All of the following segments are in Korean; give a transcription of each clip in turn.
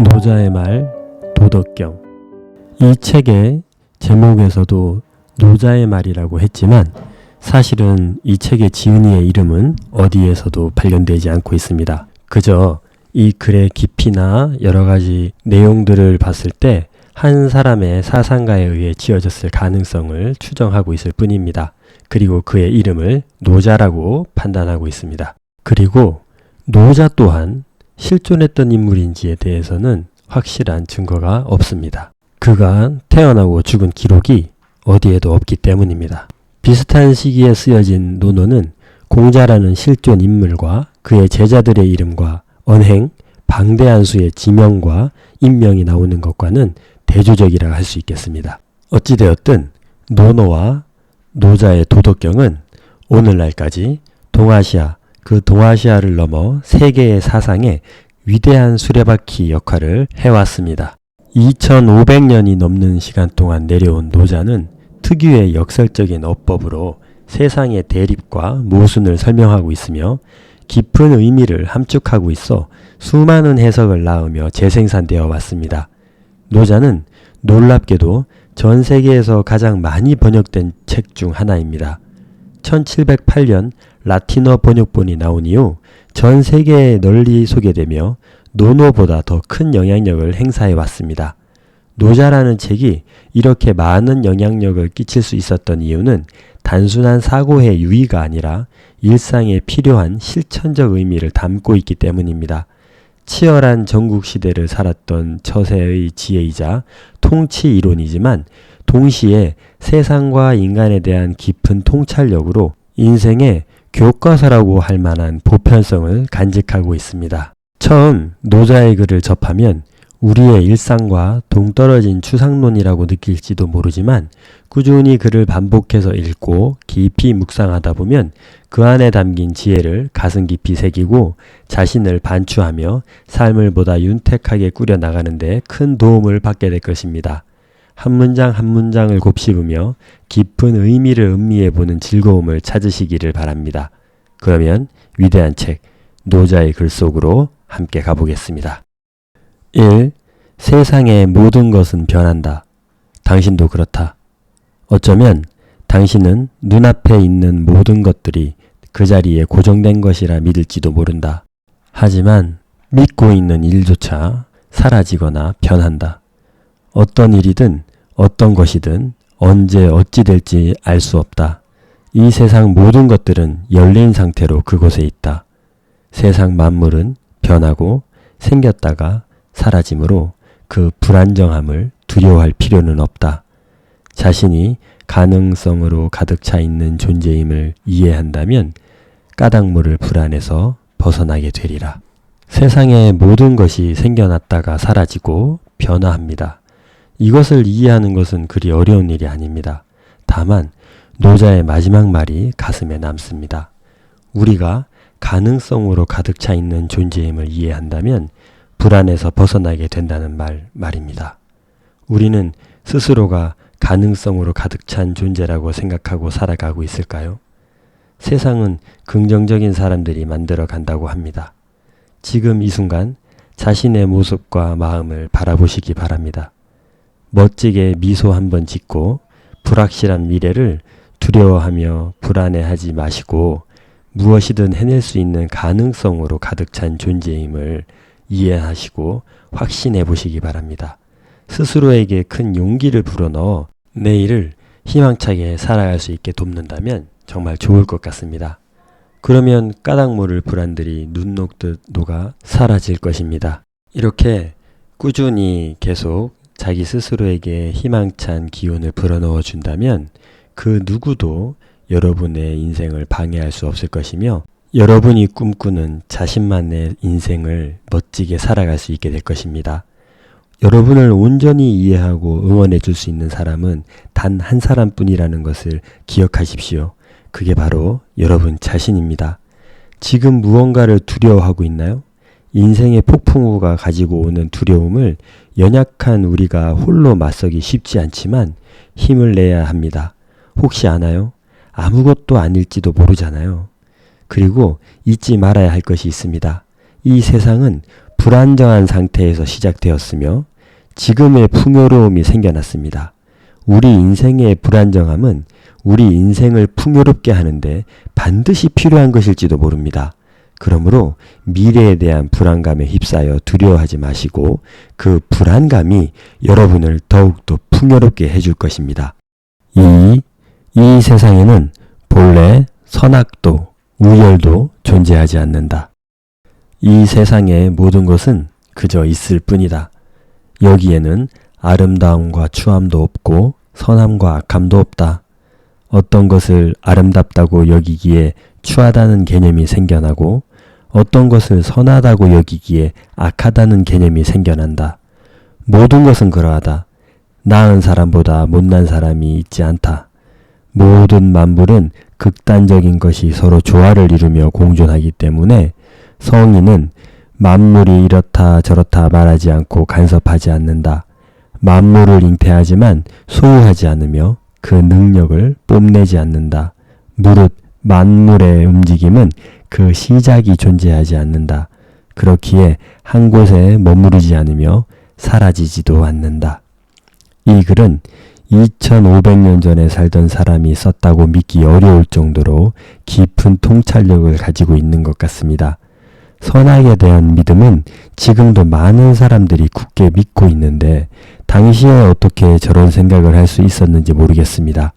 노자의 말 도덕경. 이 책의 제목에서도 노자의 말이라고 했지만 사실은 이 책의 지은이의 이름은 어디에서도 발견되지 않고 있습니다. 그저 이 글의 깊이나 여러 가지 내용들을 봤을 때 한 사람의 사상가에 의해 지어졌을 가능성을 추정하고 있을 뿐입니다. 그리고 그의 이름을 노자라고 판단하고 있습니다. 그리고 노자 또한 실존했던 인물인지에 대해서는 확실한 증거가 없습니다. 그가 태어나고 죽은 기록이 어디에도 없기 때문입니다. 비슷한 시기에 쓰여진 논어는 공자라는 실존 인물과 그의 제자들의 이름과 언행, 방대한 수의 지명과 인명이 나오는 것과는 대조적이라 할 수 있겠습니다. 어찌되었든 논어와 노자의 도덕경은 오늘날까지 동아시아, 그 동아시아를 넘어 세계의 사상에 위대한 수레바퀴 역할을 해왔습니다. 2500년이 넘는 시간 동안 내려온 노자는 특유의 역설적인 어법으로 세상의 대립과 모순을 설명하고 있으며 깊은 의미를 함축하고 있어 수많은 해석을 낳으며 재생산되어 왔습니다. 노자는 놀랍게도 전 세계에서 가장 많이 번역된 책 중 하나입니다. 1708년 라틴어 번역본이 나온 이후 전 세계에 널리 소개되며 논어보다 더 큰 영향력을 행사해 왔습니다. 노자라는 책이 이렇게 많은 영향력을 끼칠 수 있었던 이유는 단순한 사고의 유의가 아니라 일상에 필요한 실천적 의미를 담고 있기 때문입니다. 치열한 전국시대를 살았던 처세의 지혜이자 통치 이론이지만 동시에 세상과 인간에 대한 깊은 통찰력으로 인생의 교과서라고 할 만한 보편성을 간직하고 있습니다. 처음 노자의 글을 접하면 우리의 일상과 동떨어진 추상론이라고 느낄지도 모르지만 꾸준히 글을 반복해서 읽고 깊이 묵상하다 보면 그 안에 담긴 지혜를 가슴 깊이 새기고 자신을 반추하며 삶을 보다 윤택하게 꾸려나가는 데 큰 도움을 받게 될 것입니다. 한 문장 한 문장을 곱씹으며 깊은 의미를 음미해보는 즐거움을 찾으시기를 바랍니다. 그러면 위대한 책 노자의 글 속으로 함께 가보겠습니다. 1. 세상의 모든 것은 변한다. 당신도 그렇다. 어쩌면 당신은 눈앞에 있는 모든 것들이 그 자리에 고정된 것이라 믿을지도 모른다. 하지만 믿고 있는 일조차 사라지거나 변한다. 어떤 일이든 어떤 것이든 언제 어찌 될지 알 수 없다. 이 세상 모든 것들은 열린 상태로 그곳에 있다. 세상 만물은 변하고 생겼다가 사라지므로 그 불안정함을 두려워할 필요는 없다. 자신이 가능성으로 가득 차 있는 존재임을 이해한다면 까닭 모를 불안에서 벗어나게 되리라. 세상의 모든 것이 생겨났다가 사라지고 변화합니다. 이것을 이해하는 것은 그리 어려운 일이 아닙니다. 다만 노자의 마지막 말이 가슴에 남습니다. 우리가 가능성으로 가득 차 있는 존재임을 이해한다면 불안에서 벗어나게 된다는 말입니다. 우리는 스스로가 가능성으로 가득 찬 존재라고 생각하고 살아가고 있을까요? 세상은 긍정적인 사람들이 만들어 간다고 합니다. 지금 이 순간 자신의 모습과 마음을 바라보시기 바랍니다. 멋지게 미소 한번 짓고 불확실한 미래를 두려워하며 불안해하지 마시고 무엇이든 해낼 수 있는 가능성으로 가득 찬 존재임을 이해하시고 확신해 보시기 바랍니다. 스스로에게 큰 용기를 불어넣어 내일을 희망차게 살아갈 수 있게 돕는다면 정말 좋을 것 같습니다. 그러면 까닭 모를 불안들이 눈 녹듯 녹아 사라질 것입니다. 이렇게 꾸준히 계속 자기 스스로에게 희망찬 기운을 불어넣어 준다면 그 누구도 여러분의 인생을 방해할 수 없을 것이며 여러분이 꿈꾸는 자신만의 인생을 멋지게 살아갈 수 있게 될 것입니다. 여러분을 온전히 이해하고 응원해 줄 수 있는 사람은 단 한 사람뿐이라는 것을 기억하십시오. 그게 바로 여러분 자신입니다. 지금 무언가를 두려워하고 있나요? 인생의 폭풍우가 가지고 오는 두려움을 연약한 우리가 홀로 맞서기 쉽지 않지만 힘을 내야 합니다. 혹시 아나요? 아무것도 아닐지도 모르잖아요. 그리고 잊지 말아야 할 것이 있습니다. 이 세상은 불안정한 상태에서 시작되었으며 지금의 풍요로움이 생겨났습니다. 우리 인생의 불안정함은 우리 인생을 풍요롭게 하는데 반드시 필요한 것일지도 모릅니다. 그러므로 미래에 대한 불안감에 휩싸여 두려워하지 마시고 그 불안감이 여러분을 더욱더 풍요롭게 해줄 것입니다. 이 세상에는 본래 선악도, 우열도 존재하지 않는다. 이 세상의 모든 것은 그저 있을 뿐이다. 여기에는 아름다움과 추함도 없고 선함과 악함도 없다. 어떤 것을 아름답다고 여기기에 추하다는 개념이 생겨나고 어떤 것을 선하다고 여기기에 악하다는 개념이 생겨난다. 모든 것은 그러하다. 나은 사람보다 못난 사람이 있지 않다. 모든 만물은 극단적인 것이 서로 조화를 이루며 공존하기 때문에 성인은 만물이 이렇다 저렇다 말하지 않고 간섭하지 않는다. 만물을 잉태하지만 소유하지 않으며 그 능력을 뽐내지 않는다. 무릇 만물의 움직임은 그 시작이 존재하지 않는다. 그렇기에 한 곳에 머무르지 않으며 사라지지도 않는다. 이 글은 2500년 전에 살던 사람이 썼다고 믿기 어려울 정도로 깊은 통찰력을 가지고 있는 것 같습니다. 선악에 대한 믿음은 지금도 많은 사람들이 굳게 믿고 있는데 당시에 어떻게 저런 생각을 할 수 있었는지 모르겠습니다.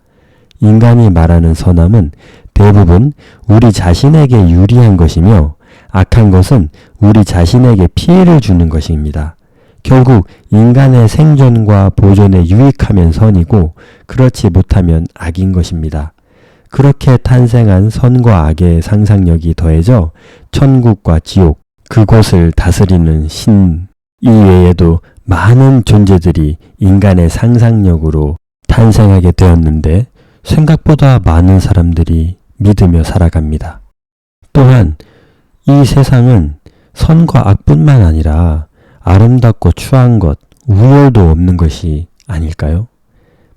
인간이 말하는 선함은 대부분 우리 자신에게 유리한 것이며 악한 것은 우리 자신에게 피해를 주는 것입니다. 결국 인간의 생존과 보존에 유익하면 선이고 그렇지 못하면 악인 것입니다. 그렇게 탄생한 선과 악의 상상력이 더해져 천국과 지옥, 그곳을 다스리는 신 이외에도 많은 존재들이 인간의 상상력으로 탄생하게 되었는데 생각보다 많은 사람들이 믿으며 살아갑니다. 또한 이 세상은 선과 악뿐만 아니라 아름답고 추한 것, 우열도 없는 것이 아닐까요?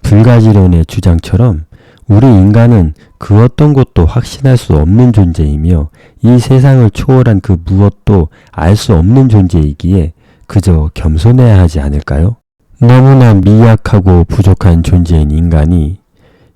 불가지론의 주장처럼 우리 인간은 그 어떤 것도 확신할 수 없는 존재이며 이 세상을 초월한 그 무엇도 알 수 없는 존재이기에 그저 겸손해야 하지 않을까요? 너무나 미약하고 부족한 존재인 인간이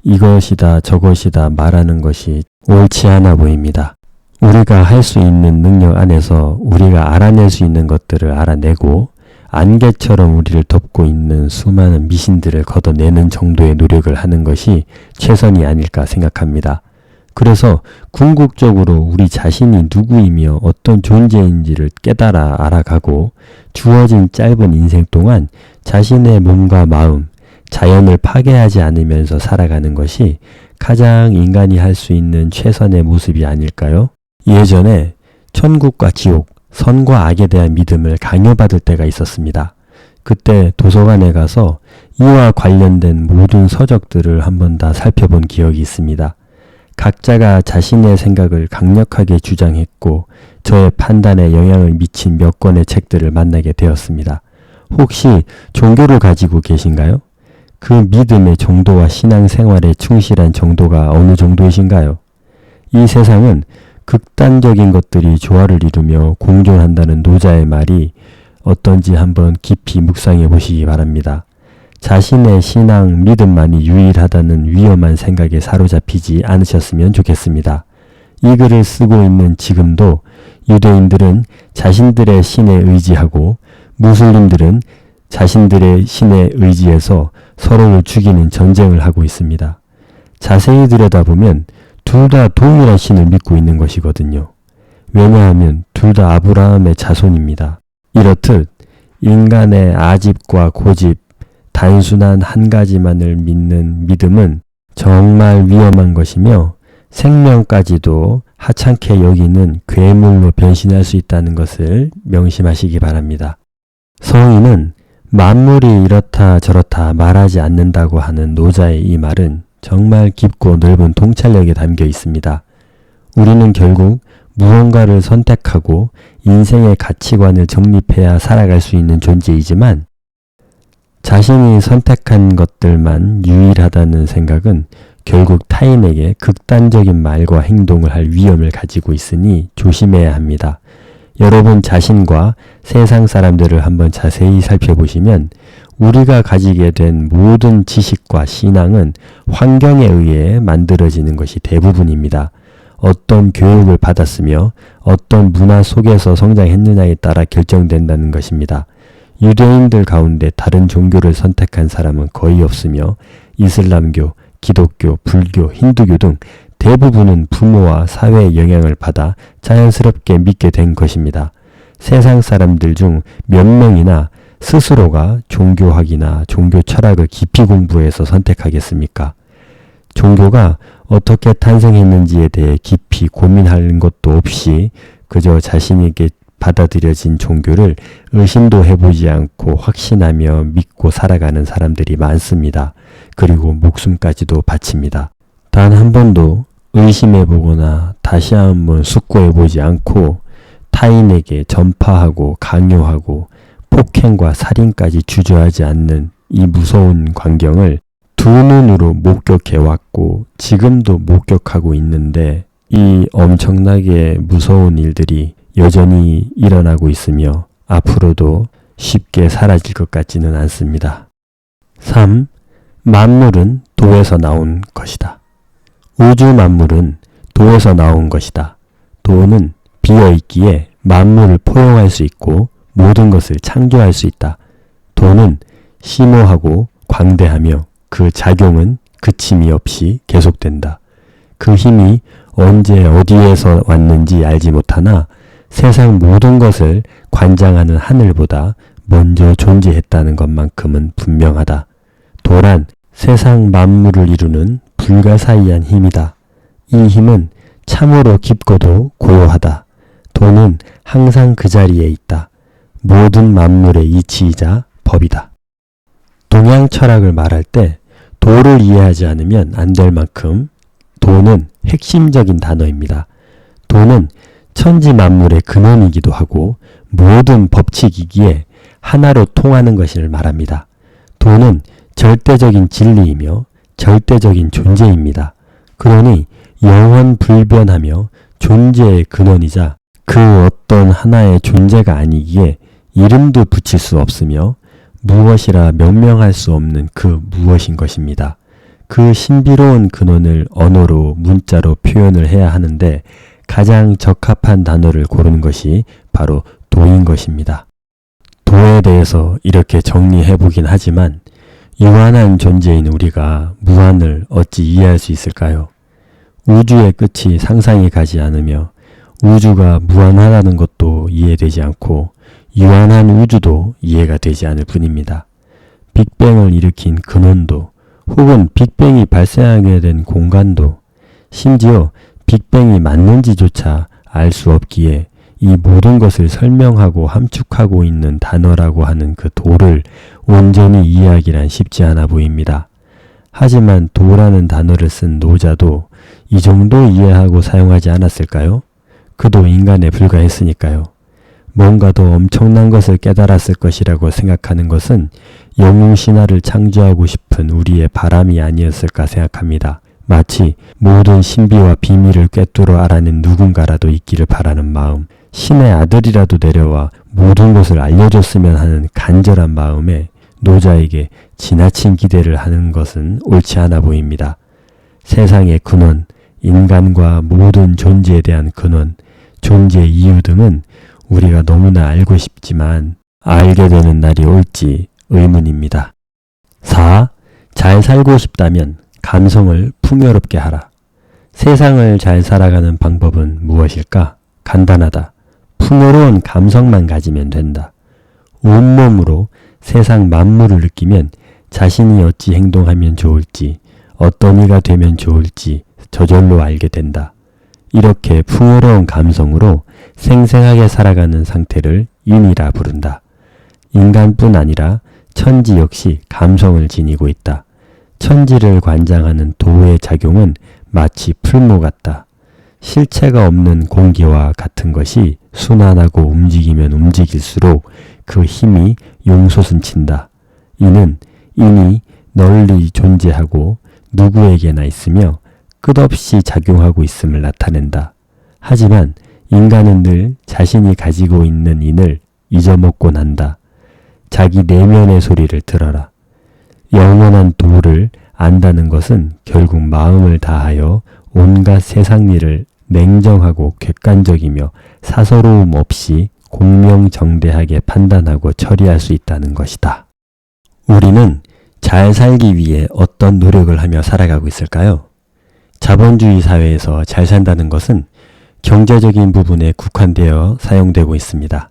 이것이다 저것이다 말하는 것이 옳지 않아 보입니다. 우리가 할 수 있는 능력 안에서 우리가 알아낼 수 있는 것들을 알아내고 안개처럼 우리를 덮고 있는 수많은 미신들을 걷어내는 정도의 노력을 하는 것이 최선이 아닐까 생각합니다. 그래서 궁극적으로 우리 자신이 누구이며 어떤 존재인지를 깨달아 알아가고 주어진 짧은 인생 동안 자신의 몸과 마음, 자연을 파괴하지 않으면서 살아가는 것이 가장 인간이 할 수 있는 최선의 모습이 아닐까요? 예전에 천국과 지옥, 선과 악에 대한 믿음을 강요받을 때가 있었습니다. 그때 도서관에 가서 이와 관련된 모든 서적들을 한번 다 살펴본 기억이 있습니다. 각자가 자신의 생각을 강력하게 주장했고 저의 판단에 영향을 미친 몇 권의 책들을 만나게 되었습니다. 혹시 종교를 가지고 계신가요? 그 믿음의 정도와 신앙생활에 충실한 정도가 어느 정도이신가요? 이 세상은 극단적인 것들이 조화를 이루며 공존한다는 노자의 말이 어떤지 한번 깊이 묵상해 보시기 바랍니다. 자신의 신앙, 믿음만이 유일하다는 위험한 생각에 사로잡히지 않으셨으면 좋겠습니다. 이 글을 쓰고 있는 지금도 유대인들은 자신들의 신에 의지하고 무슬림들은 자신들의 신에 의지해서 서로를 죽이는 전쟁을 하고 있습니다. 자세히 들여다보면 둘 다 동일한 신을 믿고 있는 것이거든요. 왜냐하면 둘 다 아브라함의 자손입니다. 이렇듯 인간의 아집과 고집, 단순한 한 가지만을 믿는 믿음은 정말 위험한 것이며 생명까지도 하찮게 여기는 괴물로 변신할 수 있다는 것을 명심하시기 바랍니다. 성인은 만물이 이렇다 저렇다 말하지 않는다고 하는 노자의 이 말은 정말 깊고 넓은 통찰력에 담겨 있습니다. 우리는 결국 무언가를 선택하고 인생의 가치관을 정립해야 살아갈 수 있는 존재이지만 자신이 선택한 것들만 유일하다는 생각은 결국 타인에게 극단적인 말과 행동을 할 위험을 가지고 있으니 조심해야 합니다. 여러분 자신과 세상 사람들을 한번 자세히 살펴보시면 우리가 가지게 된 모든 지식과 신앙은 환경에 의해 만들어지는 것이 대부분입니다. 어떤 교육을 받았으며 어떤 문화 속에서 성장했느냐에 따라 결정된다는 것입니다. 유대인들 가운데 다른 종교를 선택한 사람은 거의 없으며 이슬람교, 기독교, 불교, 힌두교 등 대부분은 부모와 사회의 영향을 받아 자연스럽게 믿게 된 것입니다. 세상 사람들 중 몇 명이나 스스로가 종교학이나 종교 철학을 깊이 공부해서 선택하겠습니까? 종교가 어떻게 탄생했는지에 대해 깊이 고민하는 것도 없이 그저 자신에게 받아들여진 종교를 의심도 해보지 않고 확신하며 믿고 살아가는 사람들이 많습니다. 그리고 목숨까지도 바칩니다. 단 한 번도 의심해보거나 다시 한번 숙고해보지 않고 타인에게 전파하고 강요하고 폭행과 살인까지 주저하지 않는 이 무서운 광경을 두 눈으로 목격해왔고 지금도 목격하고 있는데 이 엄청나게 무서운 일들이 여전히 일어나고 있으며 앞으로도 쉽게 사라질 것 같지는 않습니다. 3. 만물은 도에서 나온 것이다. 우주 만물은 도에서 나온 것이다. 도는 비어있기에 만물을 포용할 수 있고 모든 것을 창조할 수 있다. 도는 심오하고 광대하며 그 작용은 그침이 없이 계속된다. 그 힘이 언제 어디에서 왔는지 알지 못하나 세상 모든 것을 관장하는 하늘보다 먼저 존재했다는 것만큼은 분명하다. 도란 세상 만물을 이루는 불가사의한 힘이다. 이 힘은 참으로 깊고도 고요하다. 도는 항상 그 자리에 있다. 모든 만물의 이치이자 법이다. 동양 철학을 말할 때 도를 이해하지 않으면 안 될 만큼 도는 핵심적인 단어입니다. 도는 천지 만물의 근원이기도 하고 모든 법칙이기에 하나로 통하는 것을 말합니다. 도는 절대적인 진리이며 절대적인 존재입니다. 그러니 영원 불변하며 존재의 근원이자 그 어떤 하나의 존재가 아니기에 이름도 붙일 수 없으며 무엇이라 명명할 수 없는 그 무엇인 것입니다. 그 신비로운 근원을 언어로 문자로 표현을 해야 하는데 가장 적합한 단어를 고르는 것이 바로 도인 것입니다. 도에 대해서 이렇게 정리해보긴 하지만 유한한 존재인 우리가 무한을 어찌 이해할 수 있을까요? 우주의 끝이 상상이 가지 않으며 우주가 무한하다는 것도 이해되지 않고 유한한 우주도 이해가 되지 않을 뿐입니다. 빅뱅을 일으킨 근원도 혹은 빅뱅이 발생하게 된 공간도 심지어 빅뱅이 맞는지조차 알 수 없기에 이 모든 것을 설명하고 함축하고 있는 단어라고 하는 그 도를 온전히 이해하기란 쉽지 않아 보입니다. 하지만 도라는 단어를 쓴 노자도 이 정도 이해하고 사용하지 않았을까요? 그도 인간에 불과했으니까요. 뭔가 더 엄청난 것을 깨달았을 것이라고 생각하는 것은 영웅신화를 창조하고 싶은 우리의 바람이 아니었을까 생각합니다. 마치 모든 신비와 비밀을 꿰뚫어 알아낸 누군가라도 있기를 바라는 마음, 신의 아들이라도 내려와 모든 것을 알려줬으면 하는 간절한 마음에 노자에게 지나친 기대를 하는 것은 옳지 않아 보입니다. 세상의 근원, 인간과 모든 존재에 대한 근원, 존재 이유 등은 우리가 너무나 알고 싶지만 알게 되는 날이 올지 의문입니다. 4. 잘 살고 싶다면 감성을 풍요롭게 하라. 세상을 잘 살아가는 방법은 무엇일까? 간단하다. 풍요로운 감성만 가지면 된다. 온몸으로 세상 만물을 느끼면 자신이 어찌 행동하면 좋을지, 어떤 이가 되면 좋을지 저절로 알게 된다. 이렇게 풍요로운 감성으로 생생하게 살아가는 상태를 인이라 부른다. 인간뿐 아니라 천지 역시 감성을 지니고 있다. 천지를 관장하는 도의 작용은 마치 풀무 같다. 실체가 없는 공기와 같은 것이 순환하고 움직이면 움직일수록 그 힘이 용솟음친다. 이는 인이 널리 존재하고 누구에게나 있으며 끝없이 작용하고 있음을 나타낸다. 하지만 인간은 늘 자신이 가지고 있는 인을 잊어먹곤 한다. 자기 내면의 소리를 들어라. 영원한 도를 안다는 것은 결국 마음을 다하여 온갖 세상 일을 냉정하고 객관적이며 사서로움 없이 공명정대하게 판단하고 처리할 수 있다는 것이다. 우리는 잘 살기 위해 어떤 노력을 하며 살아가고 있을까요? 자본주의 사회에서 잘 산다는 것은 경제적인 부분에 국한되어 사용되고 있습니다.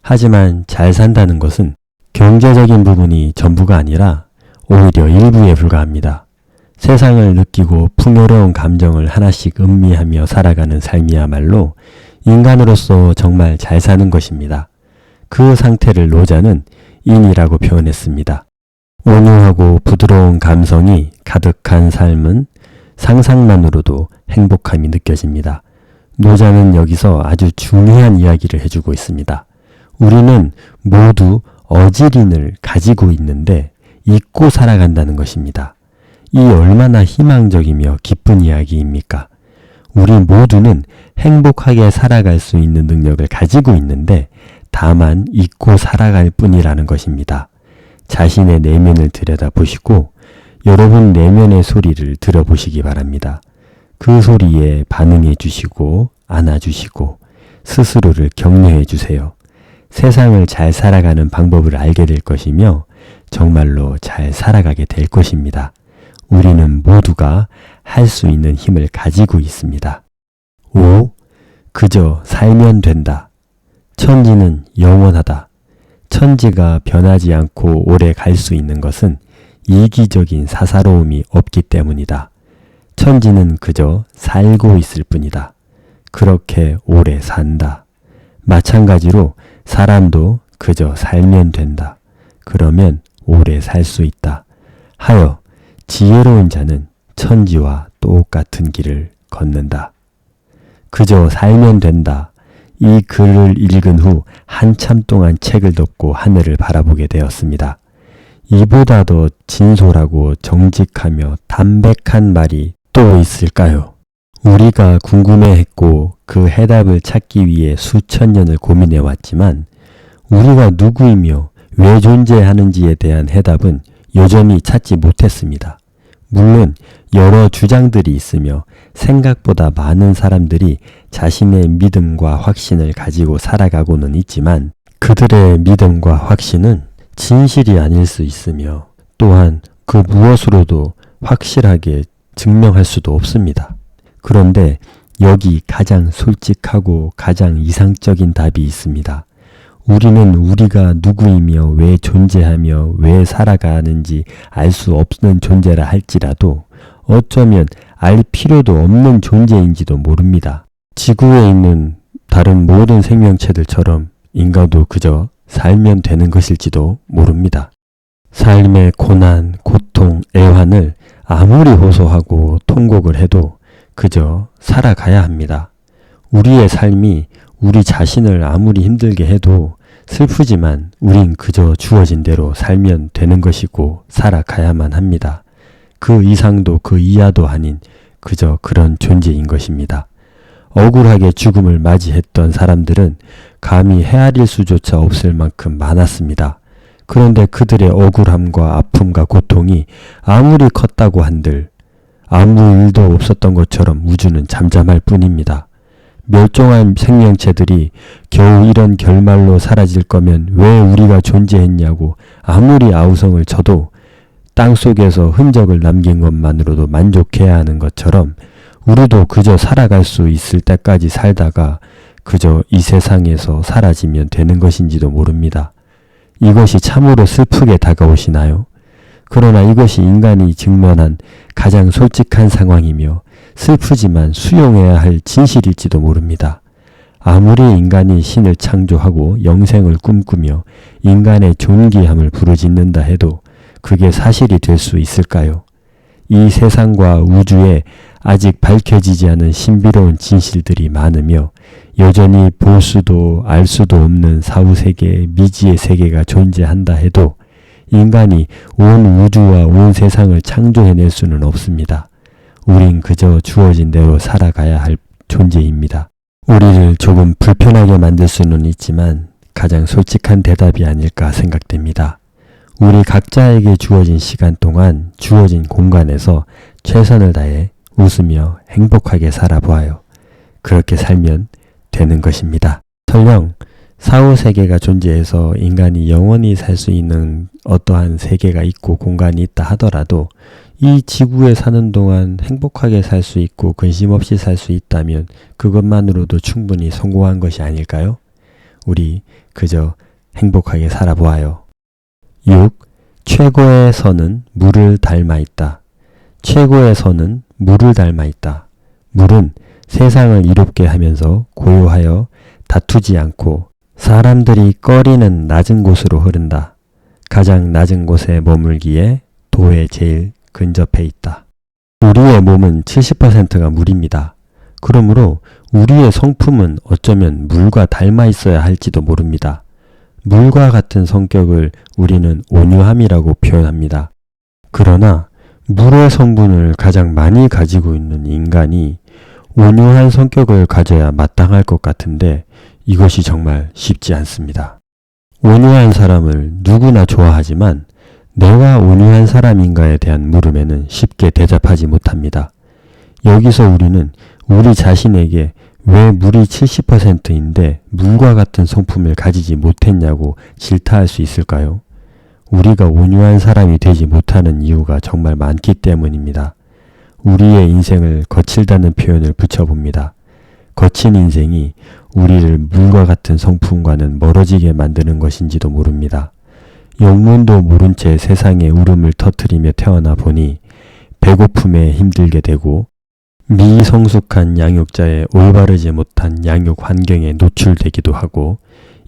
하지만 잘 산다는 것은 경제적인 부분이 전부가 아니라 오히려 일부에 불과합니다. 세상을 느끼고 풍요로운 감정을 하나씩 음미하며 살아가는 삶이야말로 인간으로서 정말 잘 사는 것입니다. 그 상태를 노자는 인이라고 표현했습니다. 온유하고 부드러운 감성이 가득한 삶은 상상만으로도 행복함이 느껴집니다. 노자는 여기서 아주 중요한 이야기를 해주고 있습니다. 우리는 모두 어질인을 가지고 있는데 잊고 살아간다는 것입니다. 이 얼마나 희망적이며 기쁜 이야기입니까? 우리 모두는 행복하게 살아갈 수 있는 능력을 가지고 있는데 다만 잊고 살아갈 뿐이라는 것입니다. 자신의 내면을 들여다보시고 여러분 내면의 소리를 들어보시기 바랍니다. 그 소리에 반응해 주시고 안아주시고 스스로를 격려해 주세요. 세상을 잘 살아가는 방법을 알게 될 것이며 정말로 잘 살아가게 될 것입니다. 우리는 모두가 할 수 있는 힘을 가지고 있습니다. 5. 그저 살면 된다. 천지는 영원하다. 천지가 변하지 않고 오래 갈 수 있는 것은 이기적인 사사로움이 없기 때문이다. 천지는 그저 살고 있을 뿐이다. 그렇게 오래 산다. 마찬가지로 사람도 그저 살면 된다. 그러면 오래 살 수 있다. 하여 지혜로운 자는 천지와 똑같은 길을 걷는다. 그저 살면 된다. 이 글을 읽은 후 한참 동안 책을 덮고 하늘을 바라보게 되었습니다. 이보다 더 진솔하고 정직하며 담백한 말이 또 있을까요? 우리가 궁금해했고 그 해답을 찾기 위해 수천 년을 고민해왔지만 우리가 누구이며 왜 존재하는지에 대한 해답은 여전히 찾지 못했습니다. 물론 여러 주장들이 있으며 생각보다 많은 사람들이 자신의 믿음과 확신을 가지고 살아가고는 있지만 그들의 믿음과 확신은 진실이 아닐 수 있으며 또한 그 무엇으로도 확실하게 증명할 수도 없습니다. 그런데 여기 가장 솔직하고 가장 이상적인 답이 있습니다. 우리는 우리가 누구이며 왜 존재하며 왜 살아가는지 알 수 없는 존재라 할지라도 어쩌면 알 필요도 없는 존재인지도 모릅니다. 지구에 있는 다른 모든 생명체들처럼 인간도 그저 살면 되는 것일지도 모릅니다. 삶의 고난, 고통, 애환을 아무리 호소하고 통곡을 해도 그저 살아가야 합니다. 우리의 삶이 우리 자신을 아무리 힘들게 해도 슬프지만 우린 그저 주어진 대로 살면 되는 것이고 살아가야만 합니다. 그 이상도 그 이하도 아닌 그저 그런 존재인 것입니다. 억울하게 죽음을 맞이했던 사람들은 감히 헤아릴 수조차 없을 만큼 많았습니다. 그런데 그들의 억울함과 아픔과 고통이 아무리 컸다고 한들 아무 일도 없었던 것처럼 우주는 잠잠할 뿐입니다. 멸종한 생명체들이 겨우 이런 결말로 사라질 거면 왜 우리가 존재했냐고 아무리 아우성을 쳐도 땅속에서 흔적을 남긴 것만으로도 만족해야 하는 것처럼 우리도 그저 살아갈 수 있을 때까지 살다가 그저 이 세상에서 사라지면 되는 것인지도 모릅니다. 이것이 참으로 슬프게 다가오시나요? 그러나 이것이 인간이 직면한 가장 솔직한 상황이며 슬프지만 수용해야 할 진실일지도 모릅니다. 아무리 인간이 신을 창조하고 영생을 꿈꾸며 인간의 존귀함을 부르짖는다 해도 그게 사실이 될 수 있을까요? 이 세상과 우주에 아직 밝혀지지 않은 신비로운 진실들이 많으며 여전히 볼 수도 알 수도 없는 사후세계, 미지의 세계가 존재한다 해도 인간이 온 우주와 온 세상을 창조해낼 수는 없습니다. 우린 그저 주어진 대로 살아가야 할 존재입니다. 우리를 조금 불편하게 만들 수는 있지만 가장 솔직한 대답이 아닐까 생각됩니다. 우리 각자에게 주어진 시간 동안 주어진 공간에서 최선을 다해 웃으며 행복하게 살아보아요. 그렇게 살면 되는 것입니다. 설령 사후세계가 존재해서 인간이 영원히 살 수 있는 어떠한 세계가 있고 공간이 있다 하더라도 이 지구에 사는 동안 행복하게 살 수 있고 근심 없이 살 수 있다면 그것만으로도 충분히 성공한 것이 아닐까요? 우리 그저 행복하게 살아보아요. 6. 최고의 선은 물을 닮아 있다. 최고의 선은 물을 닮아 있다. 물은 세상을 이롭게 하면서 고요하여 다투지 않고 사람들이 꺼리는 낮은 곳으로 흐른다. 가장 낮은 곳에 머물기에 도에 제일 근접해 있다. 우리의 몸은 70%가 물입니다. 그러므로 우리의 성품은 어쩌면 물과 닮아 있어야 할지도 모릅니다. 물과 같은 성격을 우리는 온유함이라고 표현합니다. 그러나 물의 성분을 가장 많이 가지고 있는 인간이 온유한 성격을 가져야 마땅할 것 같은데 이것이 정말 쉽지 않습니다. 온유한 사람을 누구나 좋아하지만 내가 온유한 사람인가에 대한 물음에는 쉽게 대답하지 못합니다. 여기서 우리는 우리 자신에게 왜 물이 70%인데 물과 같은 성품을 가지지 못했냐고 질타할 수 있을까요? 우리가 온유한 사람이 되지 못하는 이유가 정말 많기 때문입니다. 우리의 인생을 거칠다는 표현을 붙여봅니다. 거친 인생이 우리를 물과 같은 성품과는 멀어지게 만드는 것인지도 모릅니다. 영문도 모른 채 세상에 울음을 터뜨리며 태어나 보니 배고픔에 힘들게 되고 미성숙한 양육자의 올바르지 못한 양육 환경에 노출되기도 하고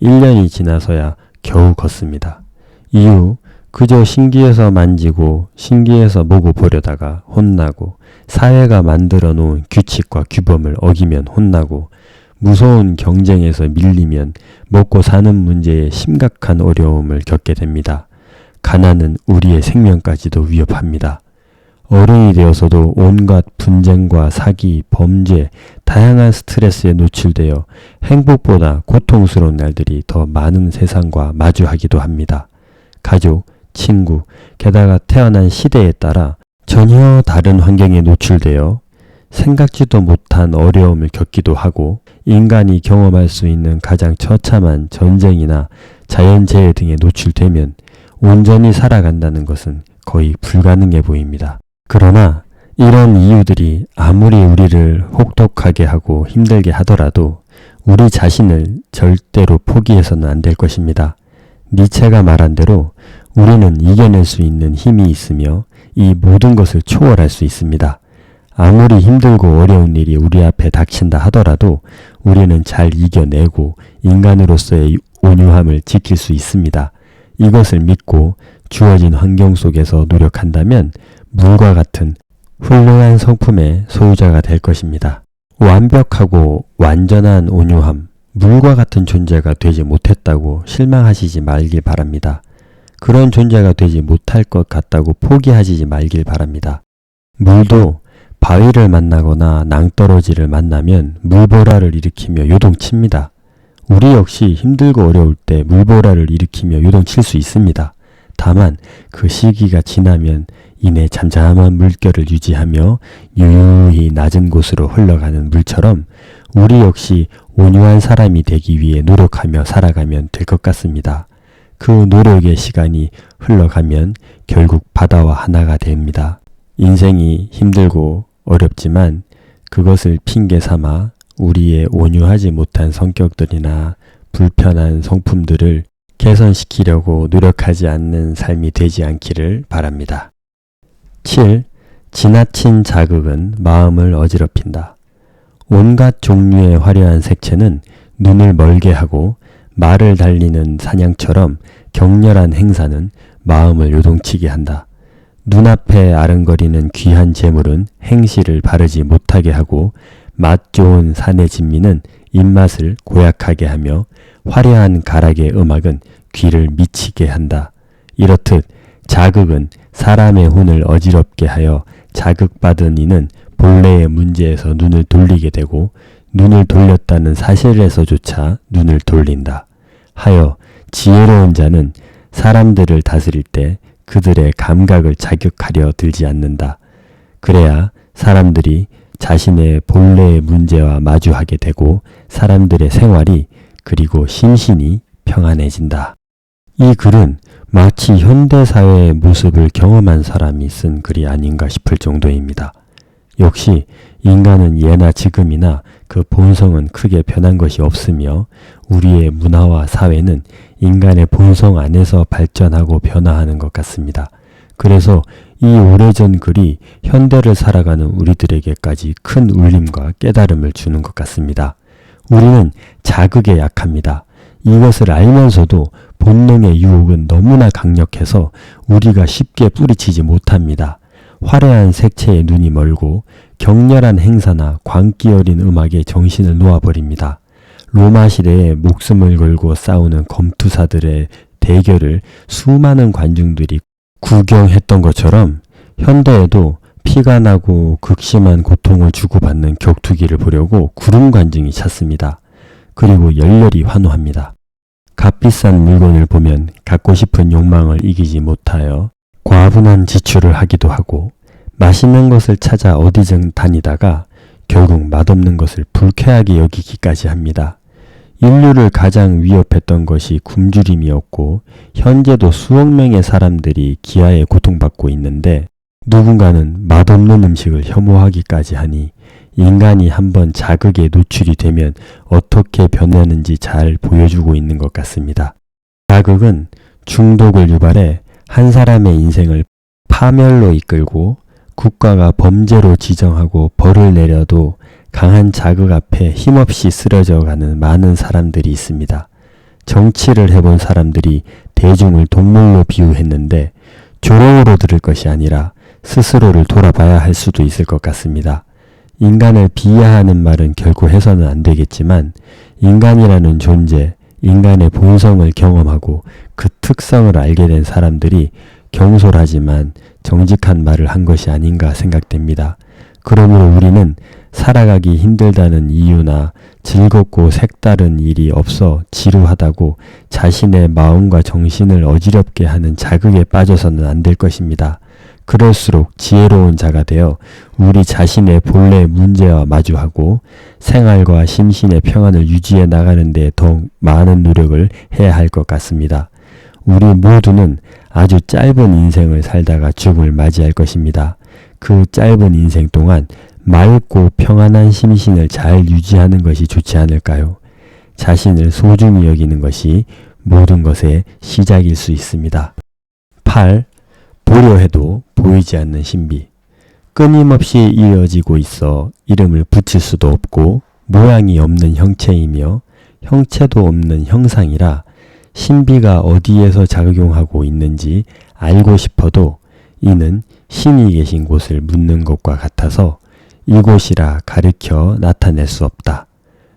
1년이 지나서야 겨우 걷습니다. 이후 그저 신기해서 만지고 신기해서 보고 보려다가 혼나고 사회가 만들어 놓은 규칙과 규범을 어기면 혼나고 무서운 경쟁에서 밀리면 먹고 사는 문제에 심각한 어려움을 겪게 됩니다. 가난은 우리의 생명까지도 위협합니다. 어른이 되어서도 온갖 분쟁과 사기, 범죄, 다양한 스트레스에 노출되어 행복보다 고통스러운 날들이 더 많은 세상과 마주하기도 합니다. 가족, 친구, 게다가 태어난 시대에 따라 전혀 다른 환경에 노출되어 생각지도 못한 어려움을 겪기도 하고 인간이 경험할 수 있는 가장 처참한 전쟁이나 자연재해 등에 노출되면 온전히 살아간다는 것은 거의 불가능해 보입니다. 그러나 이런 이유들이 아무리 우리를 혹독하게 하고 힘들게 하더라도 우리 자신을 절대로 포기해서는 안 될 것입니다. 니체가 말한 대로 우리는 이겨낼 수 있는 힘이 있으며 이 모든 것을 초월할 수 있습니다. 아무리 힘들고 어려운 일이 우리 앞에 닥친다 하더라도 우리는 잘 이겨내고 인간으로서의 온유함을 지킬 수 있습니다. 이것을 믿고 주어진 환경 속에서 노력한다면 물과 같은 훌륭한 성품의 소유자가 될 것입니다. 완벽하고 완전한 온유함, 물과 같은 존재가 되지 못했다고 실망하시지 말길 바랍니다. 그런 존재가 되지 못할 것 같다고 포기하시지 말길 바랍니다. 물도 바위를 만나거나 낭떠러지를 만나면 물보라를 일으키며 요동칩니다. 우리 역시 힘들고 어려울 때 물보라를 일으키며 요동칠 수 있습니다. 다만 그 시기가 지나면 이내 잠잠한 물결을 유지하며 유유히 낮은 곳으로 흘러가는 물처럼 우리 역시 온유한 사람이 되기 위해 노력하며 살아가면 될 것 같습니다. 그 노력의 시간이 흘러가면 결국 바다와 하나가 됩니다. 인생이 힘들고 어렵지만 그것을 핑계 삼아 우리의 온유하지 못한 성격들이나 불편한 성품들을 개선시키려고 노력하지 않는 삶이 되지 않기를 바랍니다. 7. 지나친 자극은 마음을 어지럽힌다. 온갖 종류의 화려한 색채는 눈을 멀게 하고 말을 달리는 사냥처럼 격렬한 행사는 마음을 요동치게 한다. 눈앞에 아른거리는 귀한 재물은 행실을 바르지 못하게 하고 맛 좋은 사내 진미는 입맛을 고약하게 하며 화려한 가락의 음악은 귀를 미치게 한다. 이렇듯 자극은 사람의 혼을 어지럽게 하여 자극받은 이는 본래의 문제에서 눈을 돌리게 되고 눈을 돌렸다는 사실에서조차 눈을 돌린다 하여 지혜로운 자는 사람들을 다스릴 때 그들의 감각을 자극하려 들지 않는다. 그래야 사람들이 자신의 본래의 문제와 마주하게 되고 사람들의 생활이 그리고 심신이 평안해진다. 이 글은 마치 현대사회의 모습을 경험한 사람이 쓴 글이 아닌가 싶을 정도입니다. 역시 인간은 예나 지금이나 그 본성은 크게 변한 것이 없으며 우리의 문화와 사회는 인간의 본성 안에서 발전하고 변화하는 것 같습니다. 그래서 이 오래전 글이 현대를 살아가는 우리들에게까지 큰 울림과 깨달음을 주는 것 같습니다. 우리는 자극에 약합니다. 이것을 알면서도 본능의 유혹은 너무나 강력해서 우리가 쉽게 뿌리치지 못합니다. 화려한 색채에 눈이 멀고 격렬한 행사나 광기 어린 음악에 정신을 놓아버립니다. 로마 시대에 목숨을 걸고 싸우는 검투사들의 대결을 수많은 관중들이 구경했던 것처럼 현대에도 피가 나고 극심한 고통을 주고받는 격투기를 보려고 구름 관중이 찾습니다. 그리고 열렬히 환호합니다. 값비싼 물건을 보면 갖고 싶은 욕망을 이기지 못하여 과분한 지출을 하기도 하고 맛있는 것을 찾아 어디든 다니다가 결국 맛없는 것을 불쾌하게 여기기까지 합니다. 인류를 가장 위협했던 것이 굶주림이었고 현재도 수억 명의 사람들이 기아에 고통받고 있는데 누군가는 맛없는 음식을 혐오하기까지 하니 인간이 한번 자극에 노출이 되면 어떻게 변하는지 잘 보여주고 있는 것 같습니다. 자극은 중독을 유발해 한 사람의 인생을 파멸로 이끌고 국가가 범죄로 지정하고 벌을 내려도 강한 자극 앞에 힘없이 쓰러져가는 많은 사람들이 있습니다. 정치를 해본 사람들이 대중을 동물로 비유했는데 조롱으로 들을 것이 아니라 스스로를 돌아봐야 할 수도 있을 것 같습니다. 인간을 비하하는 말은 결코 해서는 안 되겠지만 인간이라는 존재, 인간의 본성을 경험하고 그 특성을 알게 된 사람들이 경솔하지만 정직한 말을 한 것이 아닌가 생각됩니다. 그러므로 우리는 살아가기 힘들다는 이유나 즐겁고 색다른 일이 없어 지루하다고 자신의 마음과 정신을 어지럽게 하는 자극에 빠져서는 안 될 것입니다. 그럴수록 지혜로운 자가 되어 우리 자신의 본래 문제와 마주하고 생활과 심신의 평안을 유지해 나가는 데 더 많은 노력을 해야 할 것 같습니다. 우리 모두는 아주 짧은 인생을 살다가 죽음을 맞이할 것입니다. 그 짧은 인생 동안 맑고 평안한 심신을 잘 유지하는 것이 좋지 않을까요? 자신을 소중히 여기는 것이 모든 것의 시작일 수 있습니다. 8. 보려 해도 보이지 않는 신비. 끊임없이 이어지고 있어 이름을 붙일 수도 없고 모양이 없는 형체이며 형체도 없는 형상이라 신비가 어디에서 작용하고 있는지 알고 싶어도 이는 신이 계신 곳을 묻는 것과 같아서 이곳이라 가리켜 나타낼 수 없다.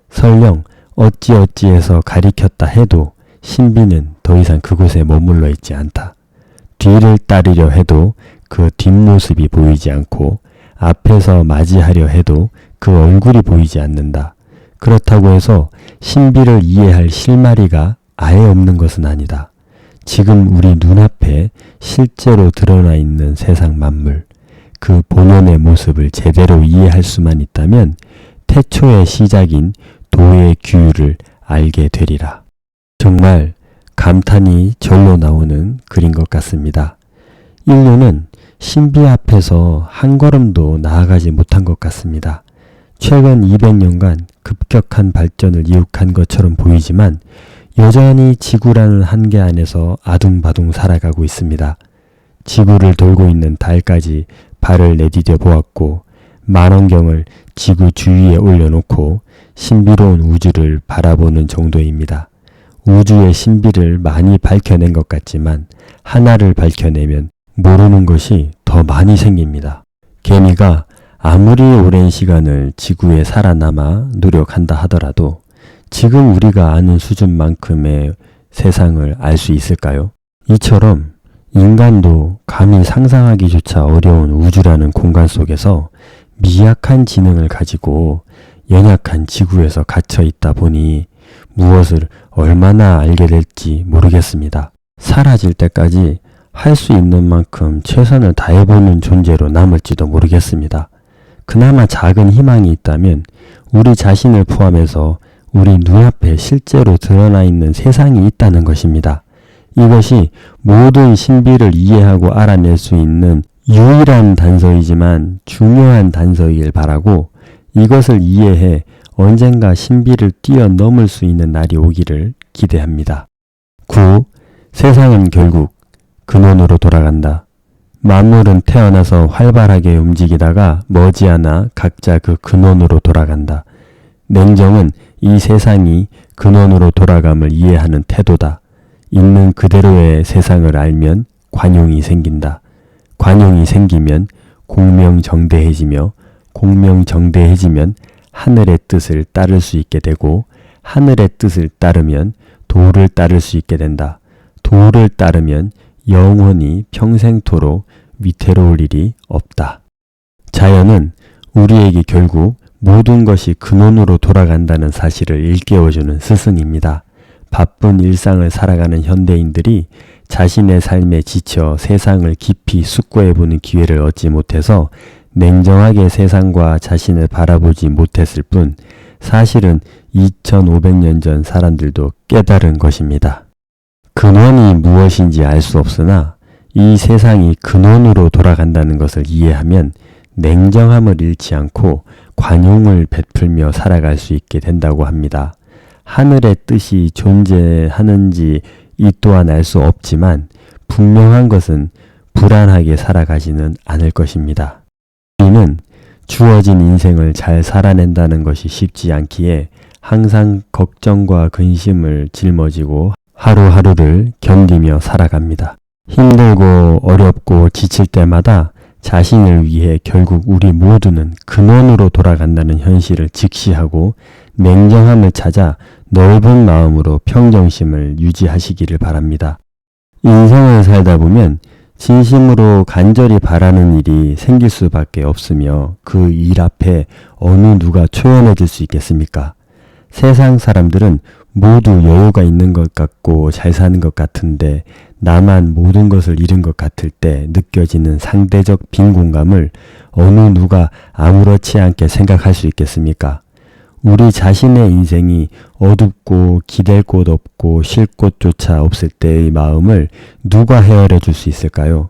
설령 어찌어찌해서 가리켰다 해도 신비는 더 이상 그곳에 머물러 있지 않다. 뒤를 따르려 해도 그 뒷모습이 보이지 않고 앞에서 맞이하려 해도 그 얼굴이 보이지 않는다. 그렇다고 해서 신비를 이해할 실마리가 아예 없는 것은 아니다. 지금 우리 눈앞에 실제로 드러나 있는 세상 만물, 그 본연의 모습을 제대로 이해할 수만 있다면 태초의 시작인 도의 규율을 알게 되리라. 정말 감탄이 절로 나오는 글인 것 같습니다. 인류는 신비 앞에서 한 걸음도 나아가지 못한 것 같습니다. 최근 200년간 급격한 발전을 이룩한 것처럼 보이지만 여전히 지구라는 한계 안에서 아둥바둥 살아가고 있습니다. 지구를 돌고 있는 달까지 발을 내디뎌 보았고 만원경을 지구 주위에 올려놓고 신비로운 우주를 바라보는 정도입니다. 우주의 신비를 많이 밝혀낸 것 같지만 하나를 밝혀내면 모르는 것이 더 많이 생깁니다. 개미가 아무리 오랜 시간을 지구에 살아남아 노력한다 하더라도 지금 우리가 아는 수준만큼의 세상을 알 수 있을까요? 이처럼 인간도 감히 상상하기조차 어려운 우주라는 공간 속에서 미약한 지능을 가지고 연약한 지구에서 갇혀 있다 보니 무엇을 얼마나 알게 될지 모르겠습니다. 사라질 때까지 할 수 있는 만큼 최선을 다해보는 존재로 남을지도 모르겠습니다. 그나마 작은 희망이 있다면 우리 자신을 포함해서 우리 눈앞에 실제로 드러나 있는 세상이 있다는 것입니다. 이것이 모든 신비를 이해하고 알아낼 수 있는 유일한 단서이지만 중요한 단서이길 바라고, 이것을 이해해 언젠가 신비를 뛰어넘을 수 있는 날이 오기를 기대합니다. 9. 세상은 결국 근원으로 돌아간다. 만물은 태어나서 활발하게 움직이다가 머지않아 각자 그 근원으로 돌아간다. 냉정은 이 세상이 근원으로 돌아감을 이해하는 태도다. 있는 그대로의 세상을 알면 관용이 생긴다. 관용이 생기면 공명정대해지며, 공명정대해지면 하늘의 뜻을 따를 수 있게 되고, 하늘의 뜻을 따르면 도를 따를 수 있게 된다. 도를 따르면 영원히 평생토록 위태로울 일이 없다. 자연은 우리에게 결국 모든 것이 근원으로 돌아간다는 사실을 일깨워주는 스승입니다. 바쁜 일상을 살아가는 현대인들이 자신의 삶에 지쳐 세상을 깊이 숙고해보는 기회를 얻지 못해서 냉정하게 세상과 자신을 바라보지 못했을 뿐, 사실은 2500년 전 사람들도 깨달은 것입니다. 근원이 무엇인지 알 수 없으나 이 세상이 근원으로 돌아간다는 것을 이해하면 냉정함을 잃지 않고 관용을 베풀며 살아갈 수 있게 된다고 합니다. 하늘의 뜻이 존재하는지 이 또한 알 수 없지만 분명한 것은 불안하게 살아가지는 않을 것입니다. 우리는 주어진 인생을 잘 살아낸다는 것이 쉽지 않기에 항상 걱정과 근심을 짊어지고 하루하루를 견디며 살아갑니다. 힘들고 어렵고 지칠 때마다 자신을 위해 결국 우리 모두는 근원으로 돌아간다는 현실을 직시하고 냉정함을 찾아 넓은 마음으로 평정심을 유지하시기를 바랍니다. 인생을 살다 보면 진심으로 간절히 바라는 일이 생길 수밖에 없으며 그 일 앞에 어느 누가 초연해질 수 있겠습니까? 세상 사람들은 모두 여유가 있는 것 같고 잘 사는 것 같은데 나만 모든 것을 잃은 것 같을 때 느껴지는 상대적 빈곤감을 어느 누가 아무렇지 않게 생각할 수 있겠습니까? 우리 자신의 인생이 어둡고 기댈 곳 없고 쉴 곳조차 없을 때의 마음을 누가 헤아려 줄 수 있을까요?